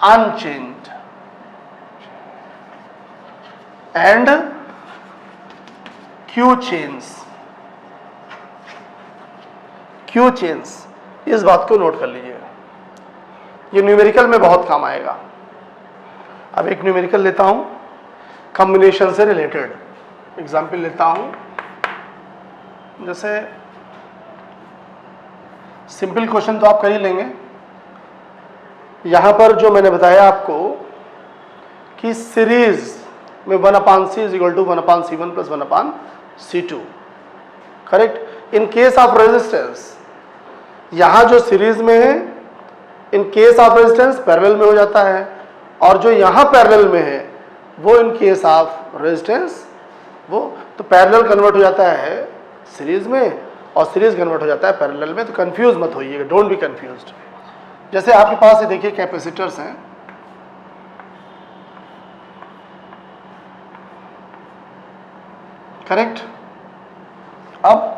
Speaker 1: unchanged and Q change, Q change। इस बात को नोट कर लीजिए, ये न्यूमेरिकल में बहुत काम आएगा। अब एक न्यूमेरिकल लेता हूं कॉम्बिनेशन से रिलेटेड, एग्जाम्पल लेता हूं, जैसे सिंपल क्वेश्चन तो आप कर ही लेंगे। यहां पर जो मैंने बताया आपको कि सीरीज में 1/c is equal to 1/c1 plus 1/c2। Correct. In case of resistance, यहां जो सीरीज में है, in case of resistance parallel में हो जाता है, और जो यहां पैरेलल में है वो इन केस ऑफ रेजिस्टेंस वो तो पैरेलल कन्वर्ट हो जाता है सीरीज में और सीरीज कन्वर्ट हो जाता है पैरेलल में। तो कंफ्यूज मत होइएगा, डोंट बी कंफ्यूज्ड। जैसे आपके पास ये देखिए कैपेसिटर्स हैं, करेक्ट। अब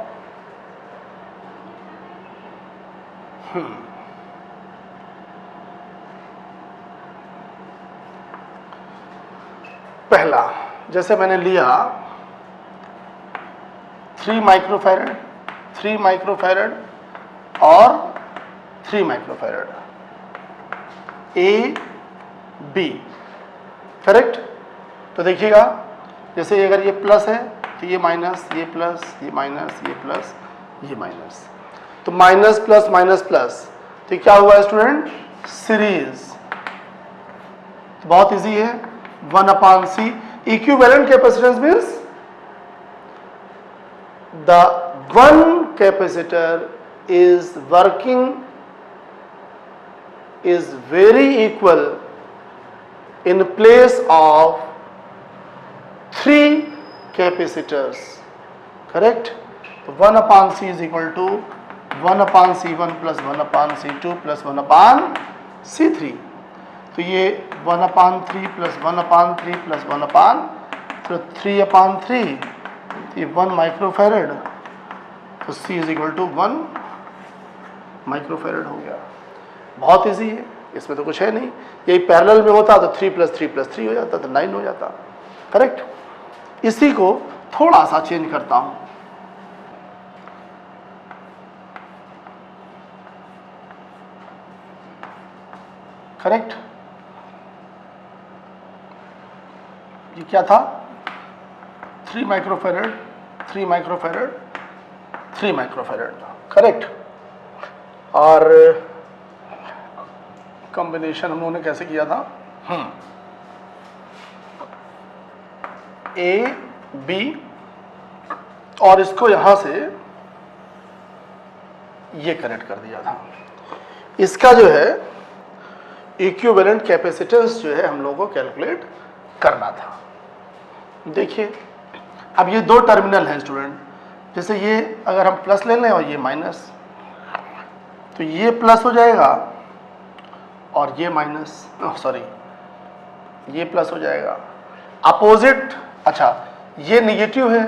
Speaker 1: पहला जैसे मैंने लिया 3 माइक्रोफैरड, 3 माइक्रोफैरड और 3 माइक्रोफैरड, ए बी, करेक्ट। तो देखिएगा जैसे अगर ये प्लस है तो ये माइनस, ये प्लस, ये माइनस, ये प्लस, ये माइनस, तो माइनस प्लस माइनस प्लस, तो क्या हुआ स्टूडेंट? सीरीज। तो बहुत इजी है, 1/C। Equivalent capacitance means the one capacitor is working is very equal in place of 3 capacitors, correct। तो 1/C is equal to 1/C1 plus 1/C2 plus 1/C3। तो ये 1/3 plus 1/3 plus 3/3, ये 1 microfarad, तो C is equal to 1 microfarad हो गया। बहुत easy है, इसमें तो कुछ है नहीं। यही पैरेलल में होता तो 3 + 3 + 3 हो जाता, तो 9 हो जाता, करेक्ट। इसी को थोड़ा सा चेंज करता हूं, करेक्ट। ये क्या था? 3 माइक्रोफैरड, 3 माइक्रोफैरड, 3 माइक्रोफैरड, करेक्ट। और कॉम्बिनेशन हम लोगों ने कैसे किया था? ए बी, और इसको यहां से ये कनेक्ट कर दिया था। इसका जो है इक्विवेलेंट कैपेसिटेंस जो है हम लोगों को कैलकुलेट करना था। देखिए अब ये 2 टर्मिनल हैं स्टूडेंट, जैसे ये अगर हम प्लस ले लें और ये माइनस, तो ये प्लस हो जाएगा और ये माइनस, सॉरी ये प्लस हो जाएगा। अपोजिट, अच्छा ये निगेटिव है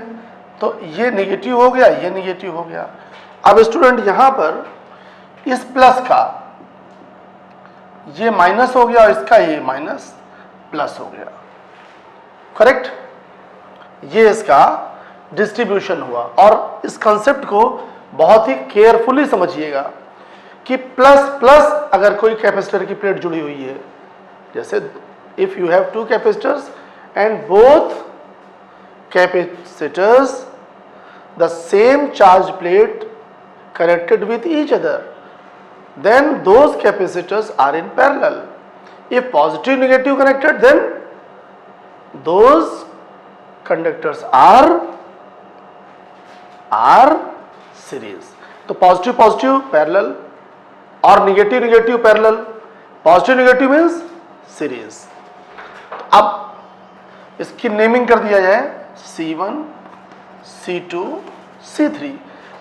Speaker 1: तो ये निगेटिव हो गया, ये निगेटिव हो गया। अब स्टूडेंट यहां पर इस प्लस का ये माइनस हो गया और इसका ये माइनस प्लस हो गया, करेक्ट। ये इसका डिस्ट्रीब्यूशन हुआ। और इस कंसेप्ट को बहुत ही केयरफुली समझिएगा कि प्लस प्लस अगर कोई कैपेसिटर की प्लेट जुड़ी हुई है, जैसे if you have 2 capacitors and both capacitors the same charge plate connected with each other, then those capacitors are in parallel. If positive negative connected, then those conductors are series. तो positive positive parallel और negative negative parallel, positive negative means series। अब इसकी naming कर दिया जाए C1, C2, C3,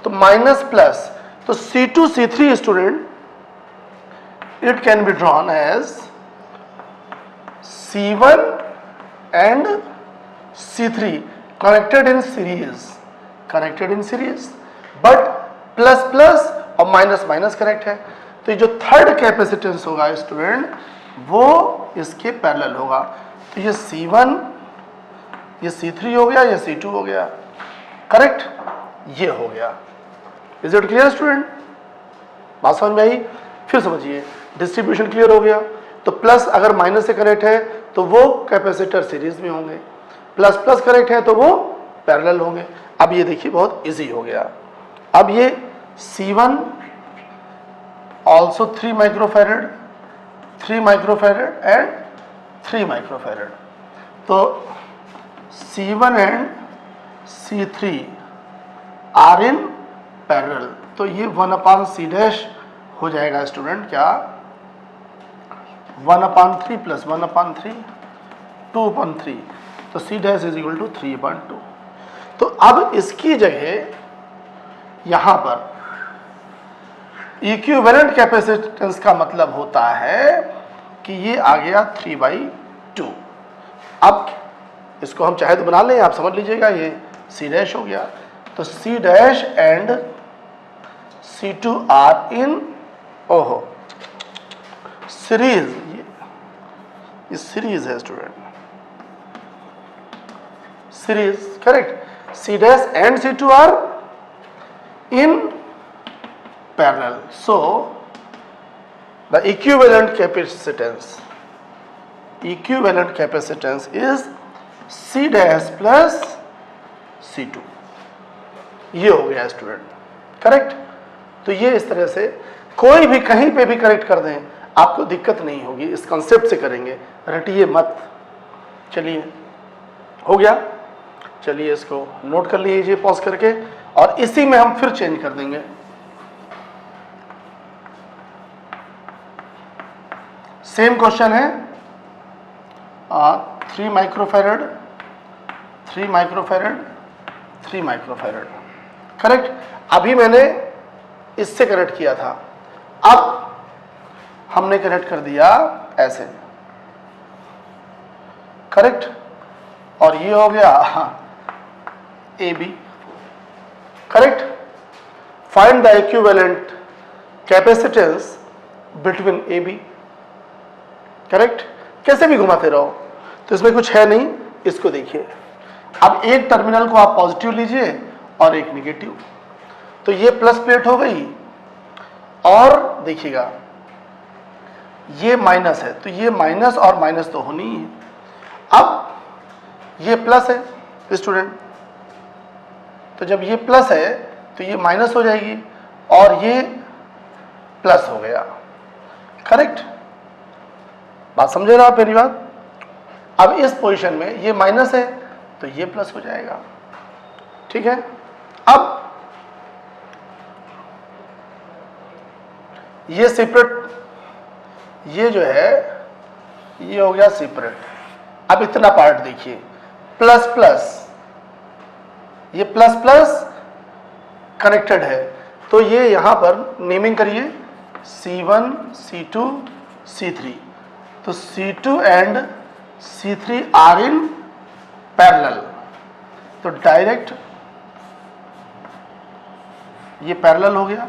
Speaker 1: तो minus plus, तो C2 C3 student it can be drawn as C1 and C3 connected in series, connected in series, but plus plus और minus minus connect है। तो ये जो थर्ड कैपेसिटेंस होगा स्टूडेंट वो इसके पैरेलल होगा। तो ये C1, ये C3 हो गया, ये C2 हो गया, करेक्ट, ये हो गया। Is it clear student? बात समझ में आई? फिर समझिए, डिस्ट्रीब्यूशन क्लियर हो गया। तो प्लस अगर माइनस से कनेक्ट है तो वो कैपेसिटर सीरीज में होंगे, प्लस प्लस कनेक्ट है तो वो पैरेलल होंगे। अब ये देखिए बहुत इजी हो गया। अब ये C1 also 3 microfarad, 3 microfarad and 3 microfarad, तो C1 and C3 are in parallel. तो ये 1/C' हो जाएगा स्टूडेंट, क्या 1/3 + 1/3 2/3, तो C dash is equal to 3/2। तो अब इसकी जगह यहां पर इक्विवेलेंट कैपेसिटेंस का मतलब होता है कि ये आ गया 3/2। अब इसको हम चाहे तो बना लें, आप समझ लीजिएगा, ये C डैश हो गया। तो C dash and C2 are in series, ये सीरीज है student, series, correct. C dash and C2 are in parallel, so the equivalent capacitance is C dash plus C2, ये हो गया स्टूडेंट, करेक्ट। तो ये इस तरह से कोई भी कहीं पे भी करेक्ट कर दें, आपको दिक्कत नहीं होगी, इस कॉन्सेप्ट से करेंगे, रटिए मत। चलिए, हो गया, चलिए इसको नोट कर लीजिए पॉज करके, और इसी में हम फिर चेंज कर देंगे। सेम क्वेश्चन है, 3 माइक्रोफैरड, 3 माइक्रोफैरड, 3 माइक्रोफैरड, करेक्ट। अभी मैंने इससे कनेक्ट किया था, अब हमने कनेक्ट कर दिया ऐसे, करेक्ट। और ये हो गया AB, correct. Find the equivalent capacitance between AB, correct. कैसे भी घुमाते रहो, तो इसमें कुछ है नहीं, इसको देखिए। अब एक टर्मिनल को आप पॉजिटिव लीजिए और एक निगेटिव, तो ये प्लस प्लेट हो गई, और देखिएगा ये माइनस है, तो ये माइनस और माइनस तो होनी ही है। अब ये प्लस है स्टूडेंट, तो जब ये प्लस है तो ये माइनस हो जाएगी, और ये प्लस हो गया, करेक्ट। बात समझे ना आप मेरी बात? अब इस पोजीशन में ये माइनस है तो ये प्लस हो जाएगा, ठीक है। अब ये सेपरेट, ये जो है ये हो गया सेपरेट। अब इतना पार्ट देखिए, प्लस प्लस, ये प्लस प्लस कनेक्टेड है, तो ये यहां पर नेमिंग करिए C1, C2, C3। तो C2 and C3 are in parallel, तो डायरेक्ट ये पैरेलल हो गया,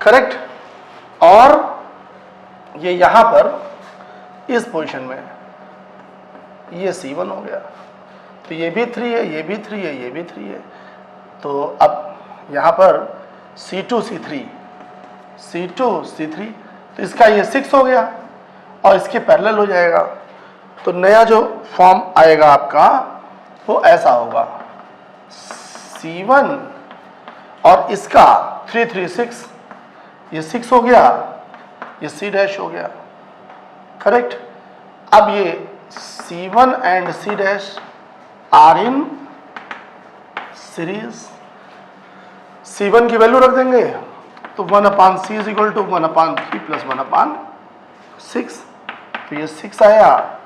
Speaker 1: करेक्ट। और ये यहां पर इस पोजीशन में ये C1 हो गया, तो ये भी 3 है, ये भी 3 है, ये भी 3 है। तो अब यहां पर C2 C3, C2 C3, तो इसका ये 6 हो गया और इसके पैरेलल हो जाएगा। तो नया जो फॉर्म आएगा आपका वो ऐसा होगा, C1 और इसका 3 3 6, ये 6 हो गया, ये C डैश हो गया, करेक्ट। अब ये C1 and C dash are in series. C1 की वैल्यू रख देंगे, तो 1/C is equal to 1/3 plus 1/6, तो ये 6 आया,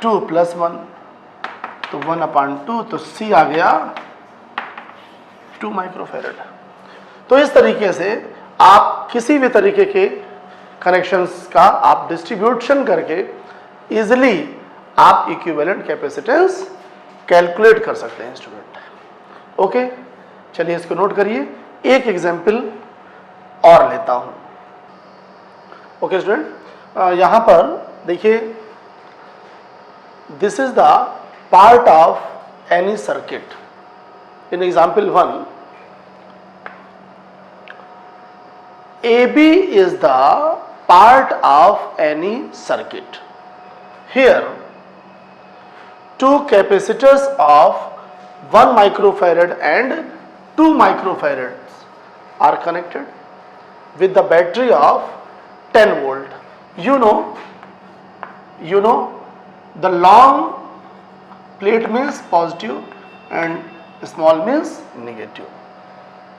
Speaker 1: 2 प्लस 1, तो 1/2, तो C आ गया 2 माइक्रोफैरड। तो इस तरीके से आप किसी भी तरीके के कनेक्शंस का आप डिस्ट्रीब्यूशन करके इजिली आप इक्विवेलेंट कैपेसिटेंस कैलकुलेट कर सकते हैं स्टूडेंट। ओके, चलिए इसको नोट करिए, एक एग्जाम्पल और लेता हूं। ओके स्टूडेंट, यहां पर देखिए, this is the part of any circuit. In example 1, AB is the part of any circuit. Here, two capacitors of 1 microfarad and 2 microfarads are connected with the battery of 10 volt. You know, the long plate means positive and small means negative.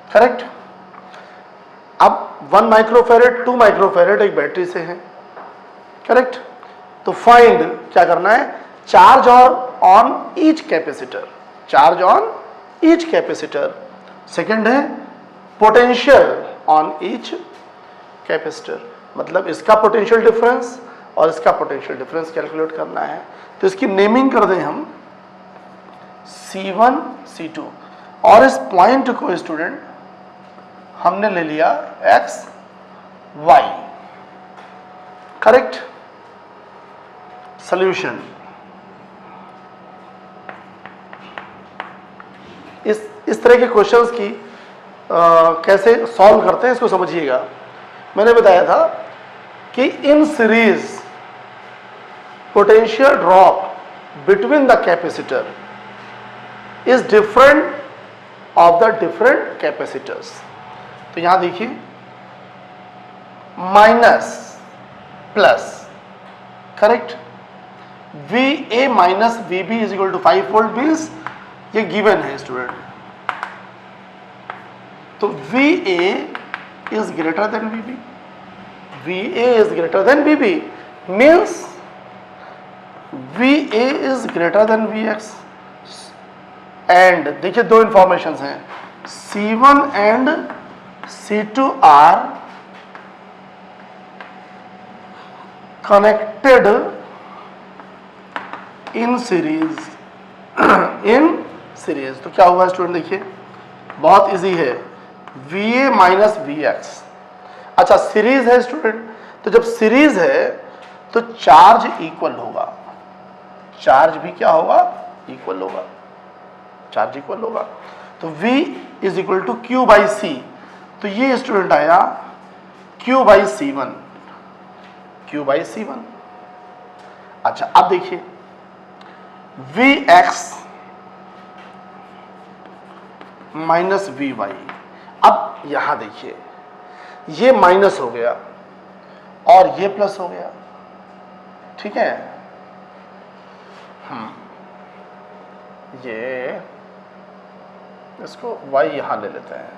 Speaker 1: Correct? अब 1 microfarad 2 microfarad एक battery से है, correct. तो find क्या करना है, charge on each capacitor, charge on each capacitor. Second है potential on each capacitor, मतलब इसका पोटेंशियल डिफरेंस और इसका पोटेंशियल डिफरेंस कैलकुलेट करना है। तो इसकी नेमिंग कर दें हम C1 C2, और इस पॉइंट को स्टूडेंट हमने ले लिया x y। करेक्ट। सॉल्यूशन, इस तरह के क्वेश्चंस की कैसे सॉल्व करते हैं इसको समझिएगा। मैंने बताया था कि in series potential drop between the capacitor is different of the different capacitors. तो यहां देखिए minus plus, correct. VA minus VB is equal to 5 volt means ये गिवन है स्टूडेंट। तो VA is greater than VB, VA is greater than VB means VA is greater than VX। And देखिए दो information हैं, C1 and C2 are connected in series, in series. तो क्या हुआ student, देखिए बहुत इजी है, VA माइनस VX। अच्छा सीरीज है स्टूडेंट, तो जब सीरीज है तो चार्ज इक्वल होगा, चार्ज भी क्या होगा, इक्वल होगा, चार्ज इक्वल होगा। तो V is equal to Q by C। तो ये स्टूडेंट आया Q by C1, Q by C1। अच्छा अब देखिए Vx माइनस Vy। अब यहां देखिए ये माइनस हो गया और ये प्लस हो गया, ठीक है। ये इसको y यहां ले लेते हैं,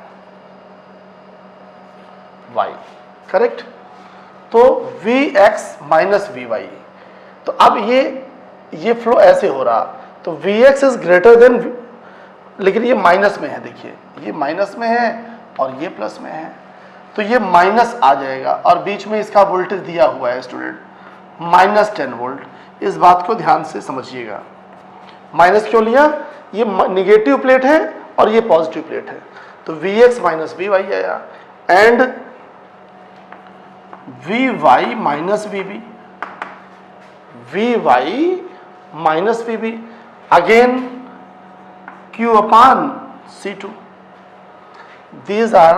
Speaker 1: y, करेक्ट। तो Vx माइनस Vy, तो अब ये फ्लो ऐसे हो रहा, तो Vx इज ग्रेटर देन, लेकिन ये माइनस में है, देखिए ये माइनस में है और ये प्लस में है, तो ये माइनस आ जाएगा और बीच में इसका वोल्टेज दिया हुआ है स्टूडेंट माइनस 10 वोल्ट। इस बात को ध्यान से समझिएगा। माइनस क्यों लिया, ये निगेटिव प्लेट है और ये पॉजिटिव प्लेट है, तो Vx माइनस Vy आया and Vy minus Vb, Vy minus Vb again Q upon C2। These are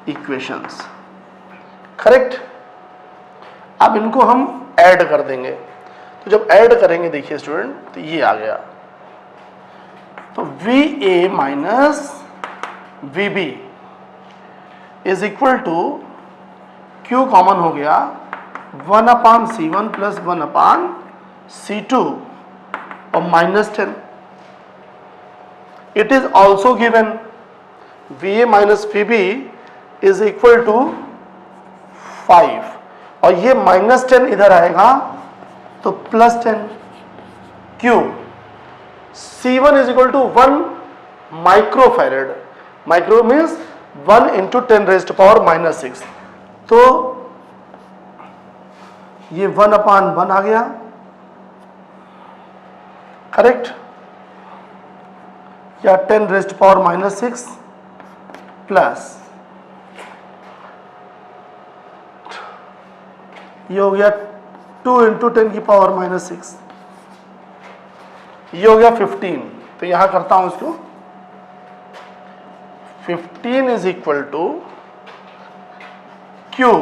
Speaker 1: equations, correct. अब इनको हम ऐड कर देंगे, तो जब ऐड करेंगे देखिए स्टूडेंट, तो ये आ गया, तो VA minus VB is equal to Q common हो गया 1 अपान C1 प्लस 1 अपान C2 और minus 10। It is also given VA minus VB is equal to 5 और ये माइनस 10 इधर आएगा तो प्लस 10। क्यों, C1 is equal to 1 microfarad, micro means 1 into 10 raised power minus 6, तो ये 1 अपान 1 आ गया, करेक्ट, या 10 रेज़्ड पावर माइनस 6 प्लस ये हो गया 2 इंटू 10 की पावर माइनस 6, ये हो गया 15। तो यहां करता हूं इसको, 15 इज इक्वल टू Q,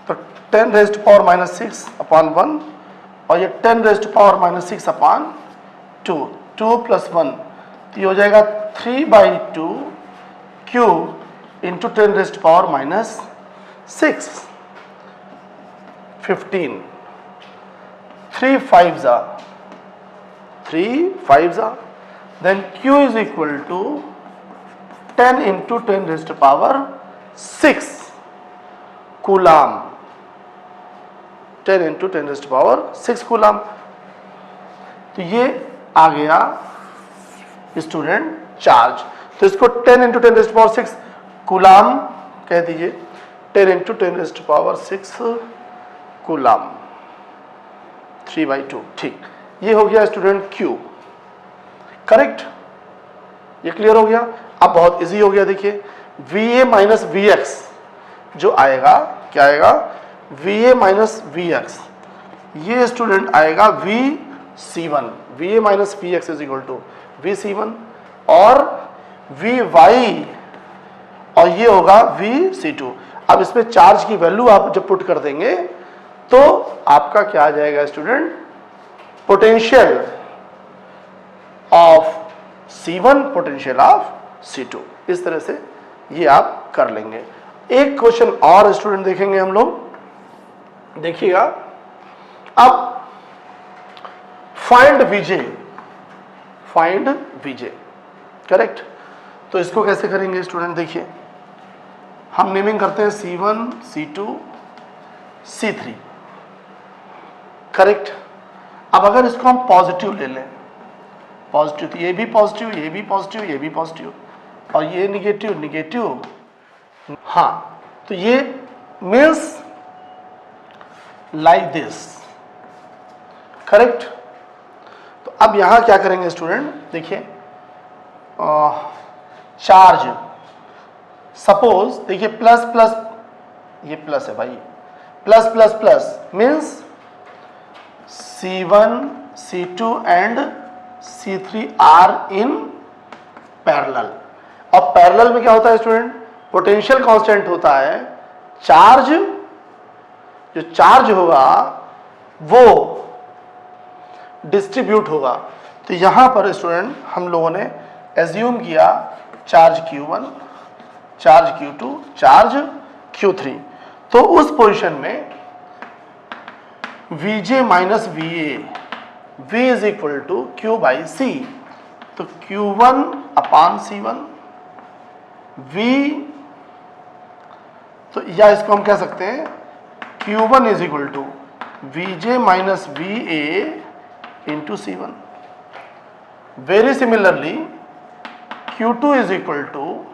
Speaker 1: तो 10 रेज़्ड पावर माइनस 6 अपॉन 1 और ये 10 raised power minus 6 upon 2, 2 plus 1, तो ये हो जाएगा 3/2 Q into 10 raised power minus 6, 15, 3 5s are 3 5s are, then Q is equal to 10 into 10 raised to power 6 coulomb. 10 into 10⁻6 coulomb. तो ये आ गया स्टूडेंट चार्ज। तो इसको 10 इंटू 10⁻6 कूलम कह दीजिए, 10 इंटू 10⁻6 कूलम, 3/2। ठीक, ये हो गया स्टूडेंट Q, करेक्ट। ये क्लियर हो गया। अब बहुत इजी हो गया, देखिए VA माइनस VX जो आएगा, क्या आएगा, VA माइनस VX, ये स्टूडेंट आएगा VC1। VA minus VX is equal to VC1 और VY, और ये होगा VC2। अब इसमें चार्ज की वैल्यू आप जब पुट कर देंगे तो आपका क्या आ जाएगा student, potential of C1, potential of C2। इस तरह से ये आप कर लेंगे। एक क्वेश्चन और स्टूडेंट देखेंगे हम लोग, देखिएगा। अब फाइंड VJ, करेक्ट। तो इसको कैसे करेंगे स्टूडेंट, देखिए हम नेमिंग करते हैं C1, C2, C3, करेक्ट। अब अगर इसको हम पॉजिटिव ले लें, पॉजिटिव, तो ये भी पॉजिटिव, ये भी पॉजिटिव, ये भी पॉजिटिव, और ये निगेटिव, निगेटिव, हाँ, तो ये मीन्स लाइक दिस, करेक्ट। तो अब यहां क्या करेंगे स्टूडेंट, देखिए चार्ज, सपोज देखिए प्लस प्लस, ये प्लस है भाई, plus plus plus means C1, C2 and C3 are in parallel. और पैरेलल में क्या होता है स्टूडेंट, पोटेंशियल कांस्टेंट होता है, चार्ज, जो चार्ज होगा वो डिस्ट्रीब्यूट होगा। तो यहां पर स्टूडेंट हम लोगों ने एज्यूम किया charge Q1, charge Q2, charge Q3। तो उस पोजीशन में VJ minus VA, V is equal to Q by C। तो Q1 अपान C1, V, तो या इसको हम कह सकते हैं Q1 is equal to VJ minus VA into C1। Very similarly Q2 is equal to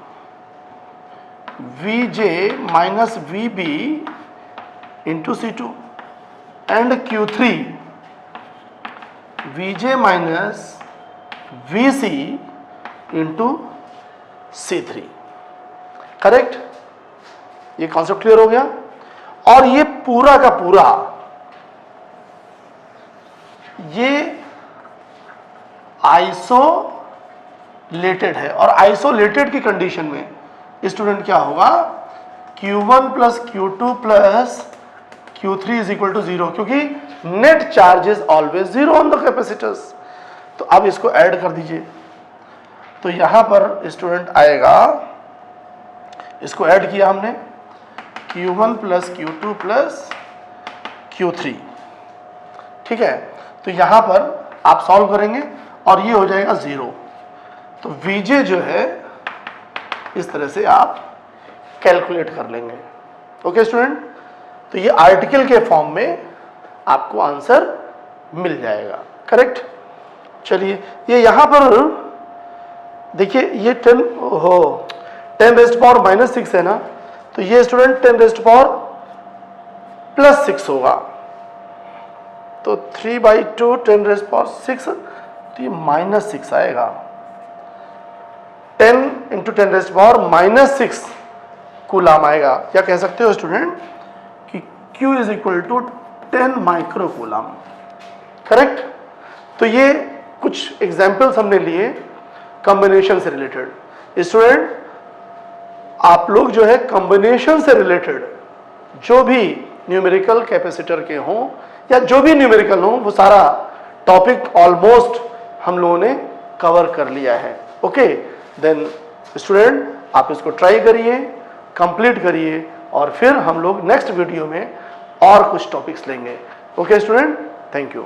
Speaker 1: VJ minus VB into C2 and Q3 VJ minus VC into C3, correct. ये concept clear हो गया। और ये पूरा का पूरा ये आइसोलेटेड है, और आइसोलेटेड की कंडीशन में स्टूडेंट क्या होगा, Q1 plus Q2 plus Q3 is equal to 0, क्योंकि net charge is always 0 on the capacitors. तो अब इसको ऐड कर दीजिए, तो यहां पर स्टूडेंट आएगा, इसको ऐड किया हमने, Q1 plus Q2 plus Q3, ठीक है। तो यहां पर आप सॉल्व करेंगे और ये हो जाएगा 0। तो VJ जो है इस तरह से आप कैलकुलेट कर लेंगे। ओके स्टूडेंट, तो ये आर्टिकल के फॉर्म में आपको आंसर मिल जाएगा, करेक्ट। चलिए, ये यहां पर देखिए, ये 10⁻⁻6 है ना, तो ये स्टूडेंट 10⁻+6 होगा। तो 3/2 10⁻6, तो ये -6 आएगा। 10 इंटू 10⁻6 कूलम आएगा। क्या कह सकते हो स्टूडेंट कि Q is equal to 10 micro coulomb, correct. तो ये कुछ एग्जाम्पल्स हमने लिए कॉम्बिनेशन से रिलेटेड। स्टूडेंट आप लोग जो है कॉम्बिनेशन से रिलेटेड जो भी न्यूमेरिकल कैपेसिटर के हों या जो भी न्यूमेरिकल हो, वो सारा टॉपिक ऑलमोस्ट हम लोगों ने कवर कर लिया है। ओके, देन स्टूडेंट आप इसको ट्राई करिए, कंप्लीट करिए, और फिर हम लोग नेक्स्ट वीडियो में और कुछ टॉपिक्स लेंगे। Okay student, thank you.